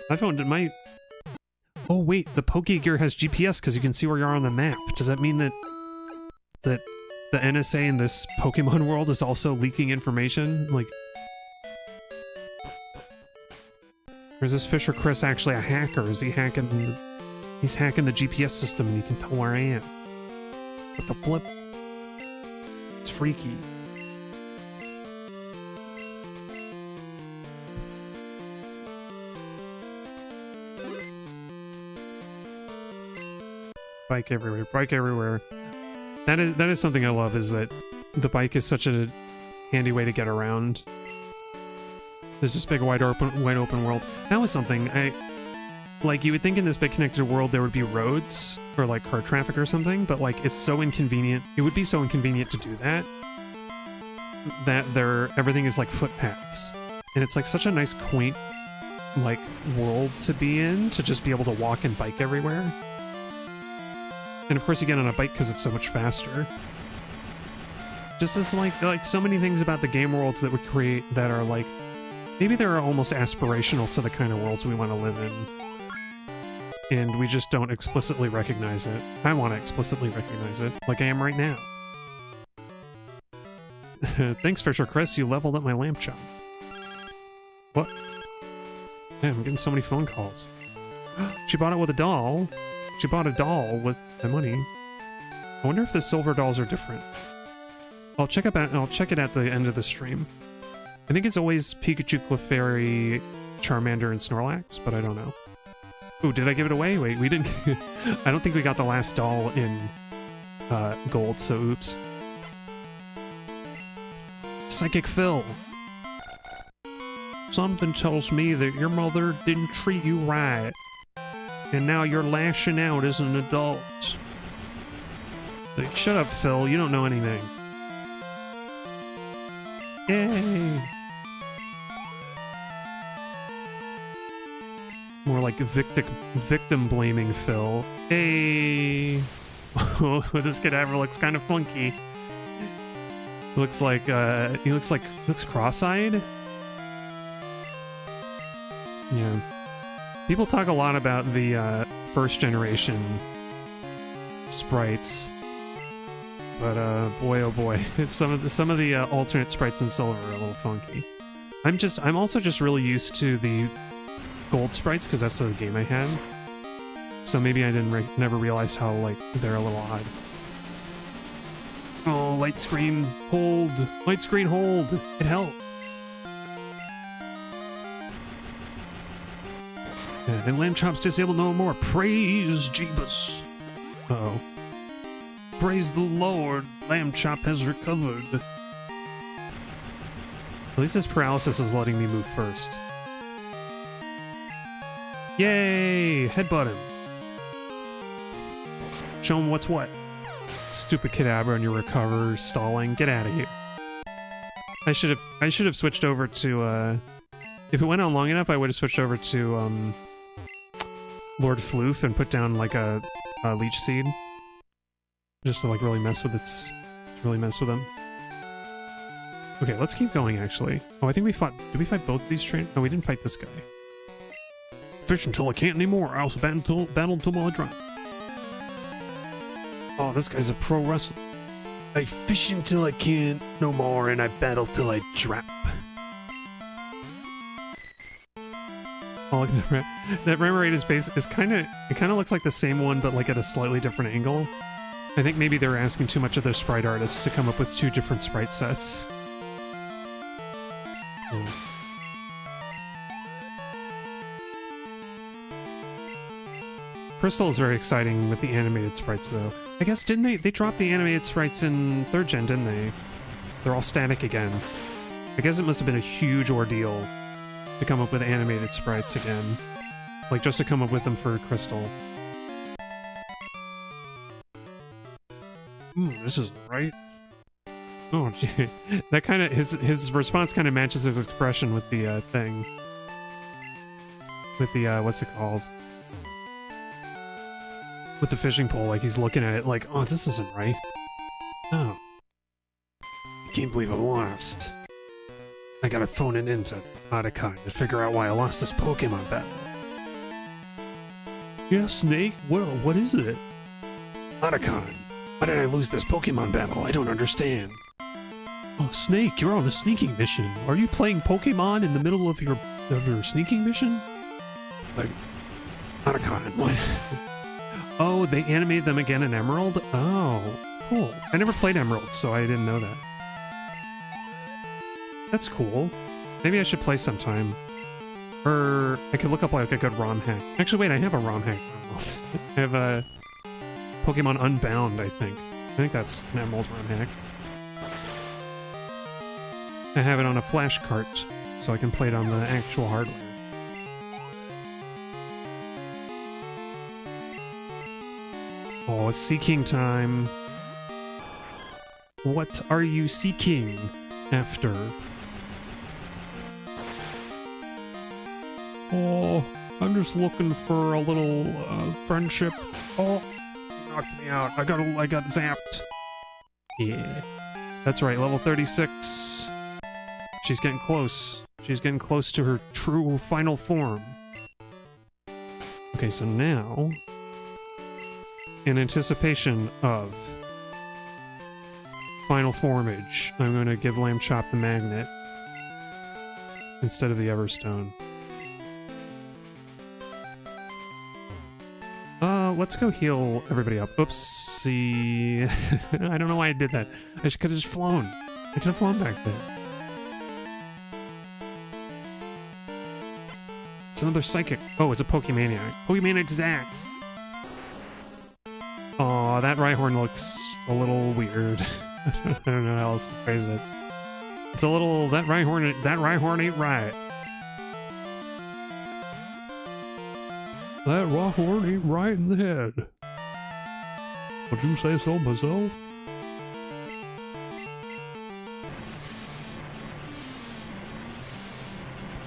My phone might. Oh wait, the Pokegear has GPS because you can see where you are on the map. Does that mean that the NSA in this Pokemon world is also leaking information? Like, or is this Fisher Chris actually a hacker? Is he hacking? He's hacking the GPS system and he can tell where I am. What the flip? It's freaky. Bike everywhere, bike everywhere. That is something I love, is that the bike is such a handy way to get around. There's this big wide open world. That was something like, you would think in this big connected world there would be roads or like car traffic or something, but like it's so inconvenient. It would be so inconvenient to do that everything is like footpaths. And it's like such a nice quaint like world to be in, to just be able to walk and bike everywhere. And of course you get on a bike because it's so much faster. Just as like so many things about the game worlds that we create that are like, maybe they're almost aspirational to the kind of worlds we want to live in. And we just don't explicitly recognize it. I want to explicitly recognize it, like I am right now. Thanks, Fisher Chris, you leveled up my Lambchop. What? Man, I'm getting so many phone calls. She bought it with a doll. She bought a doll with the money. I wonder if the silver dolls are different. I'll check it at the end of the stream. I think it's always Pikachu, Clefairy, Charmander, and Snorlax, but I don't know. Ooh, did I give it away? Wait, we didn't... I don't think we got the last doll in gold, so oops. Psychic Phil. Something tells me that your mother didn't treat you right, and now you're lashing out as an adult. Like, shut up, Phil, you don't know anything. Yay! More like victim-blaming Phil. Hey! This cadaver looks kind of funky. Looks like, he looks cross-eyed? Yeah. People talk a lot about the, first generation sprites. But, boy oh boy. some of the alternate sprites in Silver are a little funky. I'm also just really used to the gold sprites, because that's the game I had. So maybe I never realized how, like, they're a little odd. Oh, light screen, hold! Light screen, hold! It helped! Yeah, and Lambchop's disabled no more. Praise Jeebus! Uh-oh. Praise the Lord, Lambchop has recovered. At least this paralysis is letting me move first. Yay! Headbutt him. Show him what's what. Stupid Kadabra and your recover stalling. Get out of here. I should have switched over to if it went on long enough I would have switched over to Lord Floof and put down like a leech seed. Just to like really mess with him. Okay, let's keep going actually. Oh, I think we fought, did we fight both these train? No, we didn't fight this guy. Fish until I can't anymore, I also battle until I drown. Oh, this guy's a pro wrestler. I fish until I can't no more, and I battle till I drop. Oh, look at that Ramoraid's face is it kind of looks like the same one, but like at a slightly different angle. I think maybe they were asking too much of their sprite artists to come up with two different sprite sets. Oh. Crystal is very exciting with the animated sprites, though. I guess, didn't they dropped the animated sprites in 3rd gen, didn't they? They're all static again. I guess it must have been a huge ordeal to come up with animated sprites again. Like, just to come up with them for Crystal. This isn't right. Oh, gee. That kind of, his response kind of matches his expression with the, thing. With the, what's it called? With the fishing pole, like he's looking at it like, oh, this isn't right. Oh. I can't believe I lost. I gotta phone it into Otacon to figure out why I lost this Pokemon battle. Yeah, Snake? What is it? Otacon, why did I lose this Pokemon battle? I don't understand. Oh, Snake, you're on a sneaking mission. Are you playing Pokemon in the middle of your sneaking mission? Like, Otacon, what? Oh, they animated them again in Emerald? Oh, cool. I never played Emerald, so I didn't know that. That's cool. Maybe I should play sometime. Or I could look up like a good ROM hack. Actually, wait, I have a ROM hack. I have a Pokemon Unbound, I think. I think that's an Emerald ROM hack. I have it on a flash cart, so I can play it on the actual hardware. Oh, seeking time. What are you seeking after? Oh, I'm just looking for a little friendship. Oh, you knocked me out. I got zapped. Yeah. That's right, level 36. She's getting close. She's getting close to her true final form. Okay, so now, in anticipation of final formage, I'm going to give Lambchop the magnet instead of the Everstone. Let's go heal everybody up. Oopsie. I don't know why I did that. I could have just flown. I could have flown back there. It's another psychic. Oh, it's a Pokemaniac. Pokemaniac Zack. Aw, that Rhyhorn looks a little weird. I don't know how else to phrase it. It's a little... That Rhyhorn ain't right. That Rhyhorn ain't right in the head. Would you say so myself?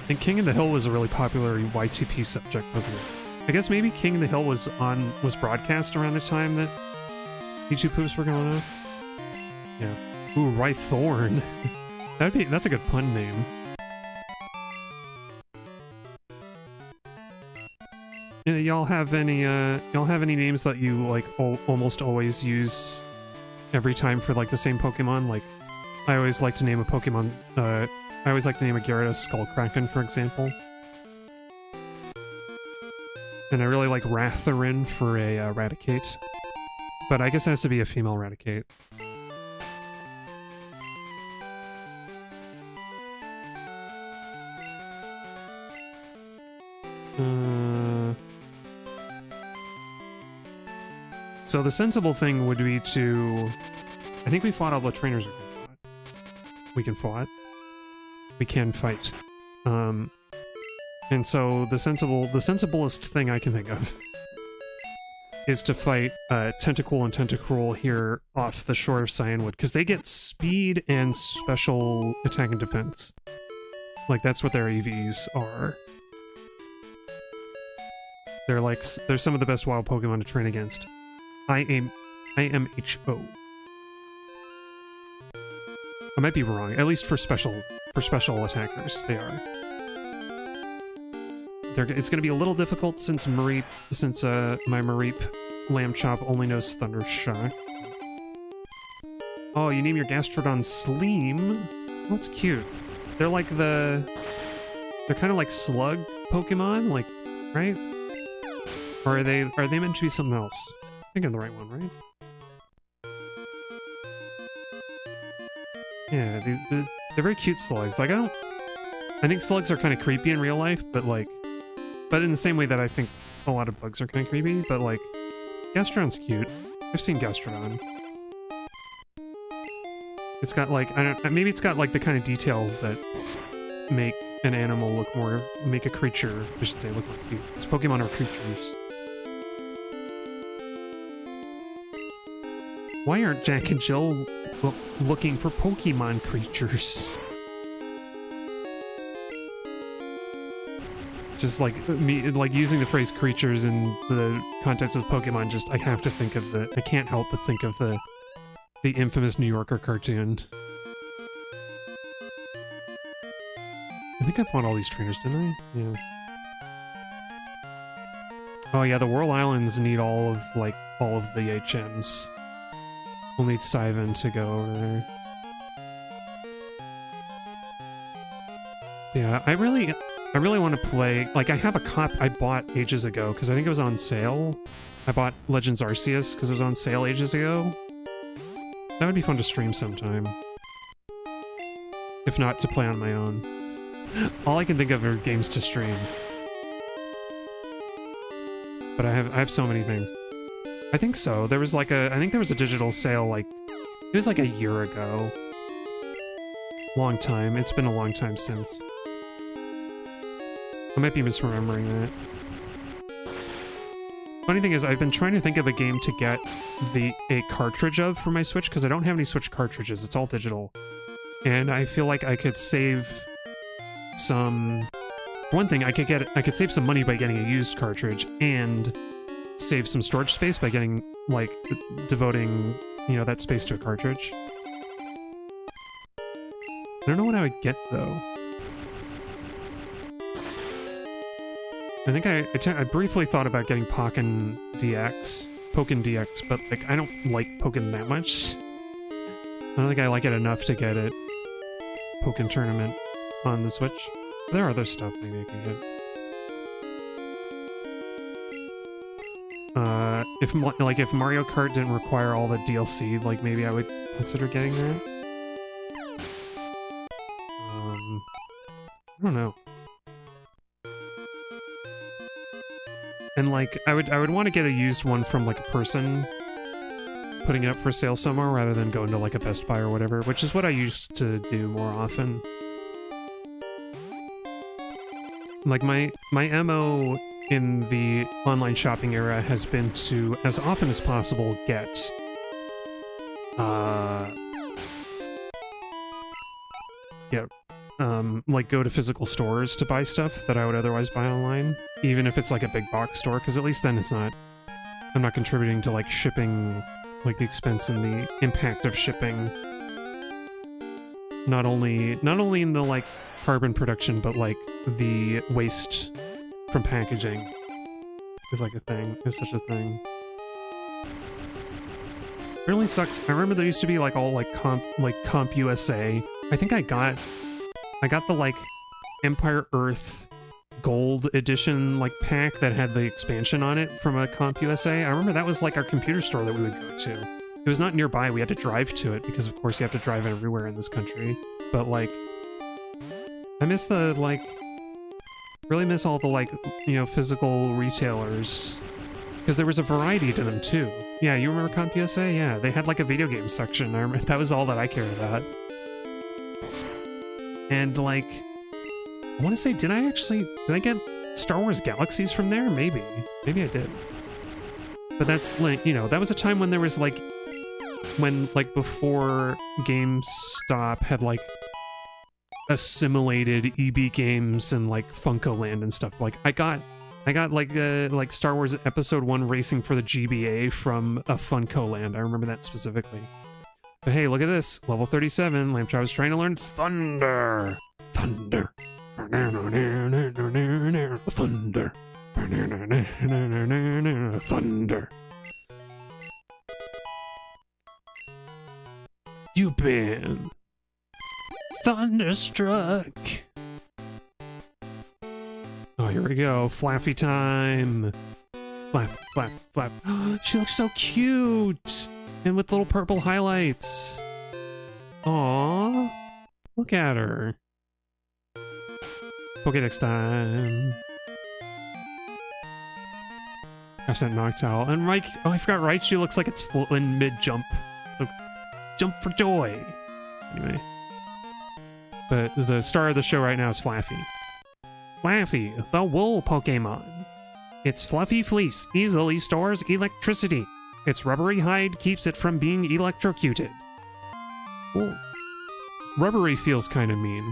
And King of the Hill was a really popular YTP subject, wasn't it? I guess maybe King of the Hill was broadcast around the time that YouTube poops were going on. Yeah. Ooh, Rhythorn. That's a good pun name. Y'all have any names that you like almost always use every time for like the same Pokemon? Like, I always like to name a Pokemon. I always like to name a Gyarados Skullkraken, for example. And I really like Ratharin for a Raticate. But I guess it has to be a female Raticate. So the sensible thing would be to... I think we fought all the trainers we can fight. We can fight. And so the sensiblest thing I can think of is to fight Tentacool and Tentacruel here off the shore of Cyanwood, because they get speed and special attack and defense. Like, that's what their EVs are. They're some of the best wild Pokemon to train against. IMHO. I might be wrong. At least for special attackers, they are. It's going to be a little difficult since my Mareep Lambchop only knows Thunder Shock. Oh, you name your Gastrodon Sleem? Oh, that's cute. They're like they're kind of like slug Pokemon, like, right? Or are they meant to be something else? I think I'm the right one, right? Yeah, they're very cute slugs. Like, I think slugs are kind of creepy in real life, but in the same way that I think a lot of bugs are kind of creepy, but like, Gastrodon's cute. I've seen Gastrodon. It's got like, maybe it's got like the kind of details that make an animal make a creature, I should say, look more cute. It's Pokemon are creatures. Why aren't Jack and Jill looking for Pokemon creatures? Just like using the phrase creatures in the context of Pokemon, just I have to think of I can't help but think of the infamous New Yorker cartoon. I think I fought all these trainers, didn't I? Yeah. Oh yeah, the Whirl Islands need all of the HMs. We'll need Saivan to go over there. Yeah, I really want to play... Like, I have a copy I bought ages ago, because I think it was on sale. I bought Legends Arceus, because it was on sale ages ago. That would be fun to stream sometime. If not, to play on my own. All I can think of are games to stream. But I have so many things. I think so. There was like I think there was a digital sale, like, it was like a year ago. Long time. It's been a long time since. I might be misremembering that. Funny thing is, I've been trying to think of a game to get a cartridge of for my Switch, because I don't have any Switch cartridges. It's all digital. And I feel like I could save some... One thing, I could save some money by getting a used cartridge, and save some storage space by getting, like, devoting, you know, that space to a cartridge. I don't know what I would get, though. I think I briefly thought about getting Pokken DX, but, like, I don't like Pokken that much. I don't think I like it enough to get it Pokken Tournament on the Switch. There are other stuff maybe I can get. If Mario Kart didn't require all the DLC, like, maybe I would consider getting that. I don't know. And, like, I would want to get a used one from, like, a person putting it up for sale somewhere rather than going to, like, a Best Buy or whatever, which is what I used to do more often. Like, my MO in the online shopping era has been to, as often as possible, get like, go to physical stores to buy stuff that I would otherwise buy online, even if it's like a big box store, because at least then I'm not contributing to, like, shipping, like, the expense and the impact of shipping. Not only in the, like, carbon production, but, like, the waste from packaging is such a thing. It really sucks. I remember there used to be, like, all, like, Comp USA. I think I got the, like, Empire Earth Gold Edition, like, pack that had the expansion on it from a Comp USA. I remember that was, like, our computer store that we would go to. It was not nearby. We had to drive to it, because, of course, you have to drive everywhere in this country. But, like, I miss the, like, really miss all the, like, you know, physical retailers. Because there was a variety to them, too. Yeah, you remember Comp USA? Yeah, they had, like, a video game section. I remember that was all that I cared about. And, like, I want to say, did I get Star Wars Galaxies from there? Maybe I did. But that's, like, you know, that was a time when there was, like, before GameStop had, like, assimilated EB Games and, like, Funko-Land and stuff. Like, I got like Star Wars Episode 1 Racing for the GBA from a Funko-Land. I remember that specifically. But hey, look at this. Level 37. Lambchop was trying to learn Thunder. Thunder. Thunder. Thunder. You've been thunderstruck. Oh, here we go. Flaffy time. Flap, flap, flap. She looks so cute. And with little purple highlights. Aww. Look at her. Pokédex time. Gosh, that Noctowl. And Mike, oh, I forgot Raichu looks like it's in mid-jump. So, jump for joy. Anyway. But the star of the show right now is Flaffy. Flaffy, the wool Pokemon. Its fluffy fleece easily stores electricity. Its rubbery hide keeps it from being electrocuted. Ooh. Rubbery feels kind of mean.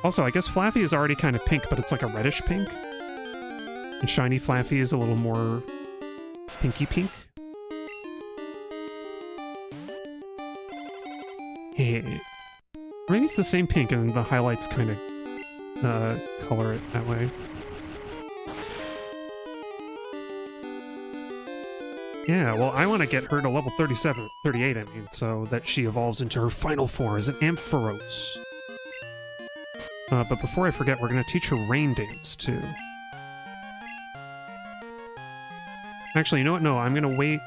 Also, I guess Flaffy is already kind of pink, but it's like a reddish pink. And shiny Flaffy is a little more pinky pink. Hey. Maybe it's the same pink and the highlights kind of color it that way. Yeah, well, I want to get her to level 38, I mean, so that she evolves into her final form as an Ampharos. But before I forget, we're going to teach her Rain Dance, too. Actually, you know what? No, I'm going to wait.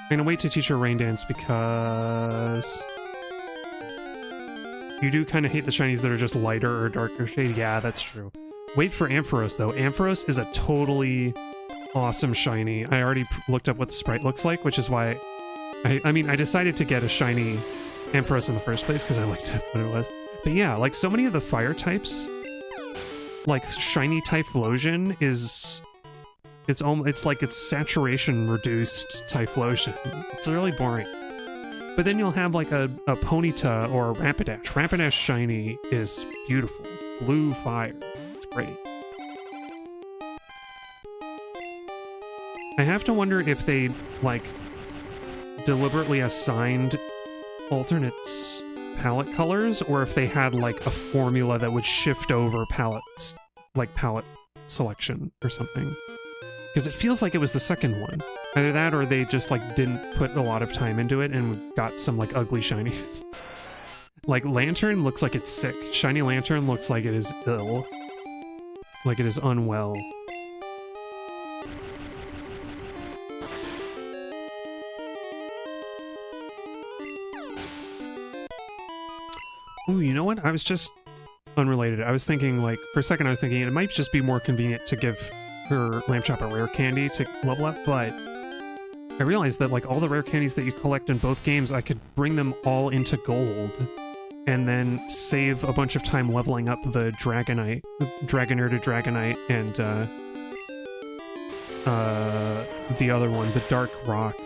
I'm going to wait to teach her Rain Dance because you do kind of hate the shinies that are just lighter or darker shade. Yeah, that's true. Wait for Ampharos, though. Ampharos is a totally awesome shiny. I already looked up what the sprite looks like, which is why I mean, I decided to get a shiny Ampharos in the first place because I liked what it was. But yeah, like so many of the fire types, like shiny Typhlosion is, it's like it's saturation reduced Typhlosion. It's really boring. But then you'll have like a Ponyta or a Rapidash. Rapidash shiny is beautiful. Blue fire. It's great. I have to wonder if they, like, deliberately assigned alternates palette colors, or if they had, like, a formula that would shift over palettes, like palette selection or something. Because it feels like it was the second one. Either that or they just, like, didn't put a lot of time into it and got some, like, ugly shinies. Like, Lantern looks like it's sick. Shiny Lantern looks like it is ill. Like it is unwell. Ooh, you know what? I was just unrelated. I was thinking, like, for a second I was thinking it might just be more convenient to give her Lambchop a rare candy to level up, but I realized that, like, all the rare candies that you collect in both games, I could bring them all into gold and then save a bunch of time leveling up the Dragonite, Dragonair to Dragonite, and the other one, the Dark Rock,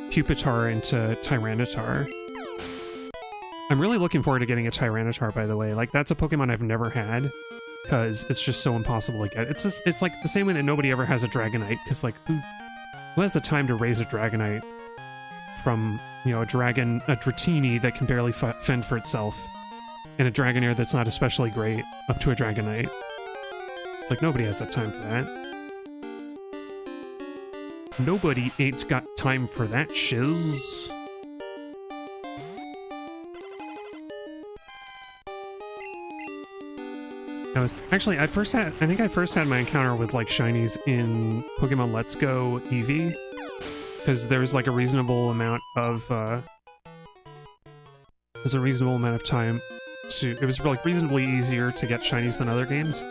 Pupitar into Tyranitar. I'm really looking forward to getting a Tyranitar, by the way. Like, that's a Pokemon I've never had, because it's just so impossible to get. It's like the same way that nobody ever has a Dragonite, because, like, who has the time to raise a Dragonite from, you know, a Dratini that can barely fend for itself, and a Dragonair that's not especially great, up to a Dragonite. It's like, nobody has that time for that. Nobody ain't got time for that shiz. I think I first had my encounter with, like, shinies in Pokemon Let's Go Eevee, because there was, like, a reasonable amount of time to, it was, like, reasonably easier to get shinies than other games.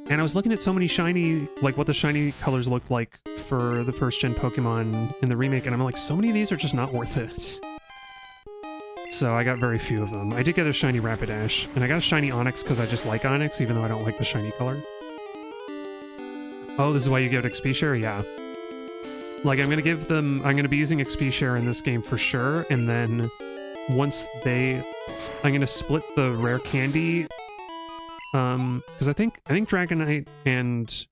And I was looking at so many shiny, like, what the shiny colors looked like for the first gen Pokemon in the remake, and I'm like, so many of these are just not worth it. So I got very few of them. I did get a shiny Rapidash, and I got a shiny Onix because I just like Onix, even though I don't like the shiny color. Oh, this is why you give it XP share? Yeah. Like, I'm gonna be using XP share in this game for sure, and then once I'm gonna split the rare candy, because I think Dragonite and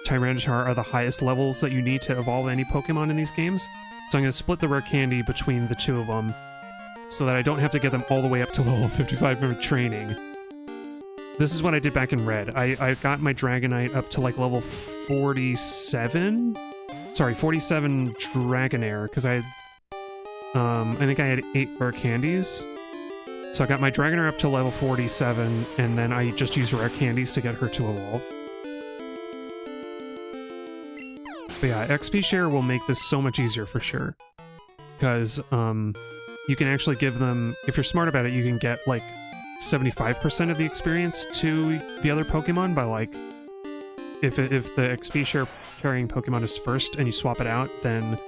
Tyranitar are the highest levels that you need to evolve any Pokemon in these games. So I'm gonna split the rare candy between the two of them, so that I don't have to get them all the way up to level 55 from training. This is what I did back in Red. I got my Dragonite up to, like, level 47? Sorry, 47 Dragonair, because I think I had 8 rare candies. So I got my Dragonair up to level 47, and then I just used rare candies to get her to evolve. But yeah, XP share will make this so much easier for sure. Because, you can actually give them, if you're smart about it, you can get, like, 75% of the experience to the other Pokemon by, like, if the XP share carrying Pokemon is first and you swap it out, then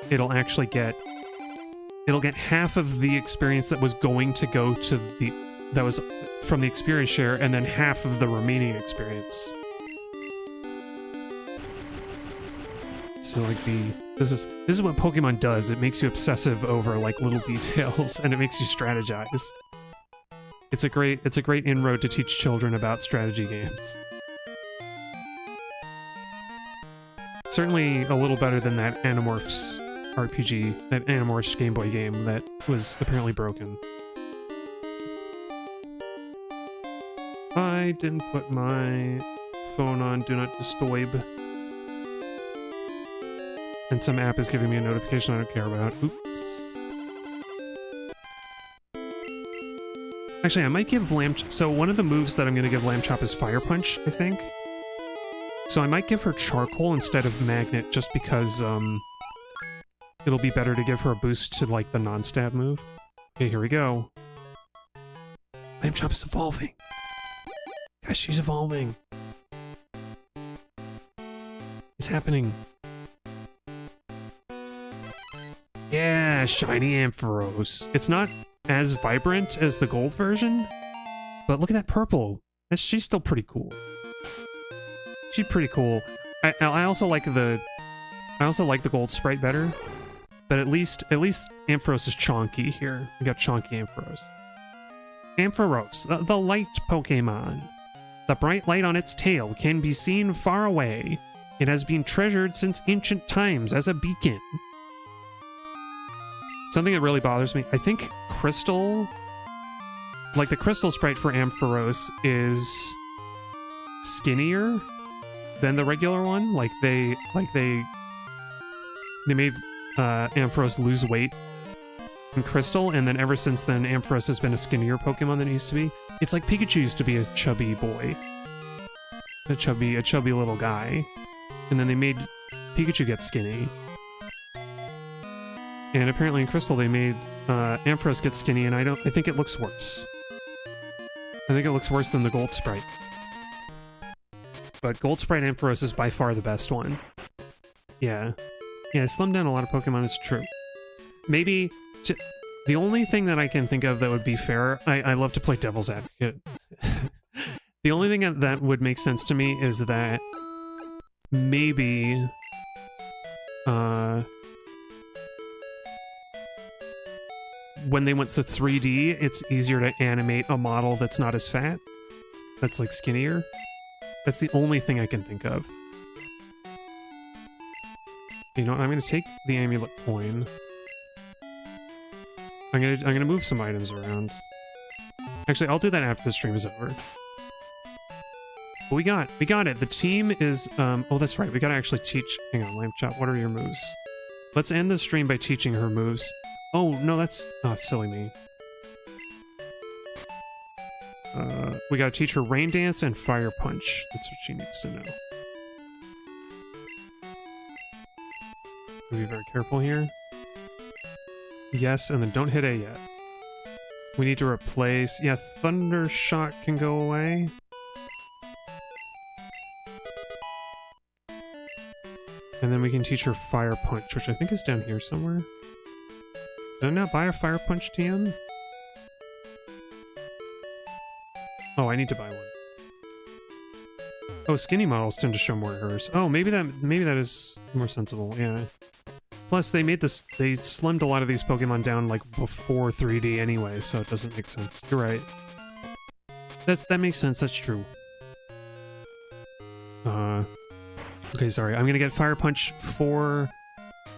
it'll actually get half of the experience that was going to go to that was from the experience share, and then half of the remaining experience. So, like, this is what Pokemon does. It makes you obsessive over, like, little details, and it makes you strategize. It's a great inroad to teach children about strategy games. Certainly a little better than that Animorphs RPG, that Animorphs Game Boy game that was apparently broken. I didn't put my phone on Do Not Disturb. And some app is giving me a notification I don't care about. Oops. Actually, I might give Lambchop... So one of the moves that I'm going to give Lambchop is Fire Punch, I think. So I might give her Charcoal instead of Magnet, just because it'll be better to give her a boost to, like, the non-stab move. Okay, here we go. Lambchop is evolving. Guys, she's evolving. It's happening? Yeah, shiny Ampharos. It's not as vibrant as the gold version, but look at that purple. She's still pretty cool. She's pretty cool. I also like the gold sprite better, but at least Ampharos is chonky here. We got chonky Ampharos. Ampharos, the light Pokemon. The bright light on its tail can be seen far away. It has been treasured since ancient times as a beacon. Something that really bothers me, I think Crystal, like the Crystal sprite for Ampharos is skinnier than the regular one. Like they made Ampharos lose weight in Crystal, and then ever since then Ampharos has been a skinnier Pokemon than it used to be. It's like Pikachu used to be a chubby boy. A chubby little guy. And then they made Pikachu get skinny. And apparently in Crystal they made Ampharos get skinny, and I think it looks worse. I think it looks worse than the Gold Sprite. But Gold Sprite Ampharos is by far the best one. Yeah. Yeah, slimmed down a lot of Pokemon, is true. Maybe... the only thing that I can think of that would be fair... I love to play devil's advocate. The only thing that would make sense to me is that... maybe... when they went to 3D, it's easier to animate a model that's not as fat. That's like skinnier. That's the only thing I can think of. You know what, I'm gonna take the amulet coin. I'm gonna move some items around. Actually, I'll do that after the stream is over. But we got it. The team is oh, that's right. We gotta actually teach. Hang on, Lambchop, what are your moves? Let's end the stream by teaching her moves. Oh, no, that's... oh, silly me. We gotta teach her Rain Dance and Fire Punch. That's what she needs to know. Be very careful here. Yes, and then don't hit A yet. We need to replace... yeah, Thunder Shock can go away. And then we can teach her Fire Punch, which I think is down here somewhere. Did I not buy a Fire Punch TM? Oh, I need to buy one. Oh, skinny models tend to show more errors. Oh, maybe that is more sensible, yeah. Plus, they slimmed a lot of these Pokemon down, like, before 3D anyway, so it doesn't make sense. You're right. That makes sense, that's true. Okay, sorry. I'm gonna get Fire Punch for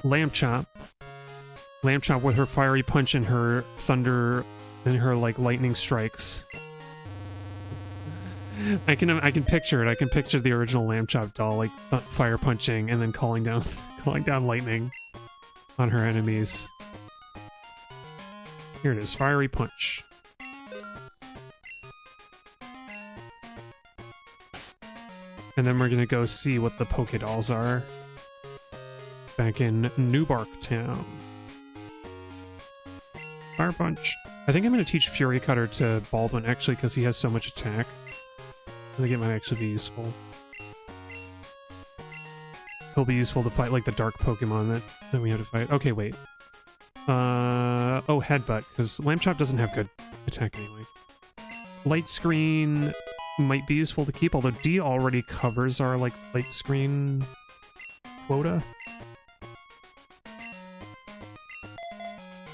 Lambchop. Lambchop with her Fiery Punch and her Thunder and her, like, lightning strikes. I can picture it. I can picture the original Lambchop doll, like, fire punching and then calling down lightning on her enemies. Here it is, Fiery Punch. And then we're gonna go see what the Poké Dolls are back in Newbark Town. Fire Punch. I think I'm going to teach Fury Cutter to Baldwin, actually, because he has so much attack. I think it might actually be useful. He'll be useful to fight, like, the dark Pokemon that we have to fight. Okay, wait. Oh, Headbutt, because Lambchop doesn't have good attack anyway. Light Screen might be useful to keep, although D already covers our, like, light screen quota.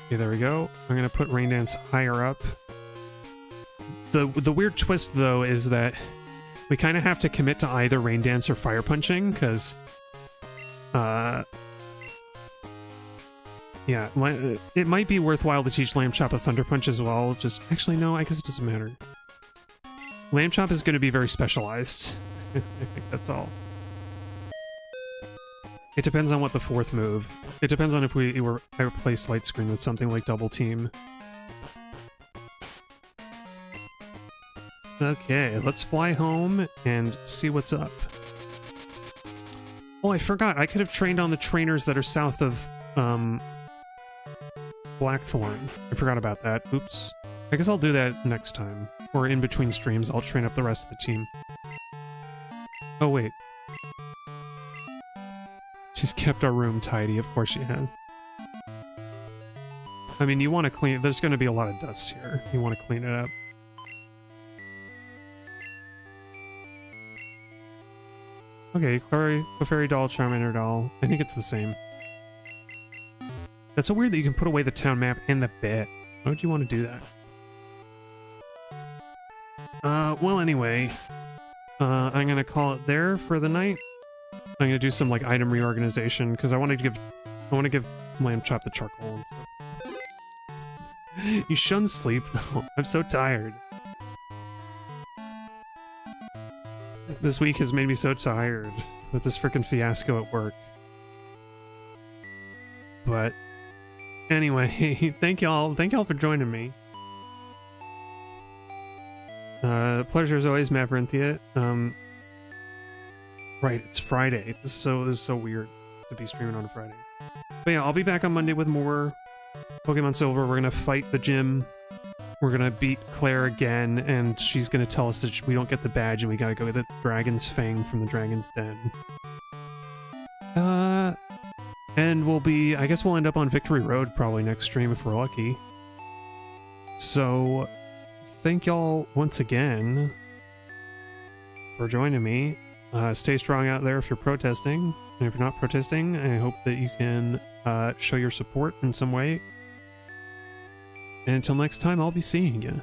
Okay, there we go. I'm gonna put Rain Dance higher up. The weird twist, though, is that we kind of have to commit to either Rain Dance or Fire Punching, because... yeah, it might be worthwhile to teach Lambchop a Thunder Punch as well. Just... actually, no, I guess it doesn't matter. Lambchop is going to be very specialized. I think that's all. It depends on what the fourth move. It depends on if I replace Light Screen with something like Double Team. Okay, let's fly home and see what's up. Oh, I forgot. I could have trained on the trainers that are south of, Blackthorn. I forgot about that. Oops. I guess I'll do that next time. Or in between streams, I'll train up the rest of the team. Oh, wait. She's kept our room tidy. Of course she has. I mean, you want to clean... There's going to be a lot of dust here. You want to clean it up. Okay, Clefairy doll, Charmander doll. I think it's the same. That's so weird that you can put away the town map and the bit. Why would you want to do that? Well, anyway. I'm going to call it there for the night. I'm going to do some, like, item reorganization, because I want to give Lambchop the charcoal and stuff. You shun sleep? No, I'm so tired. This week has made me so tired with this freaking fiasco at work. But anyway, thank y'all for joining me. Pleasure as always, Maverinthia. Right, it's Friday. This is so weird to be streaming on a Friday. But yeah, I'll be back on Monday with more Pokemon Silver. We're gonna fight the gym. We're gonna beat Claire again, and she's gonna tell us that we don't get the badge and we gotta go get the Dragon's Fang from the Dragon's Den. And I guess we'll end up on Victory Road probably next stream if we're lucky. So, thank y'all once again for joining me. Stay strong out there if you're protesting, and if you're not protesting, I hope that you can show your support in some way. And until next time, I'll be seeing you.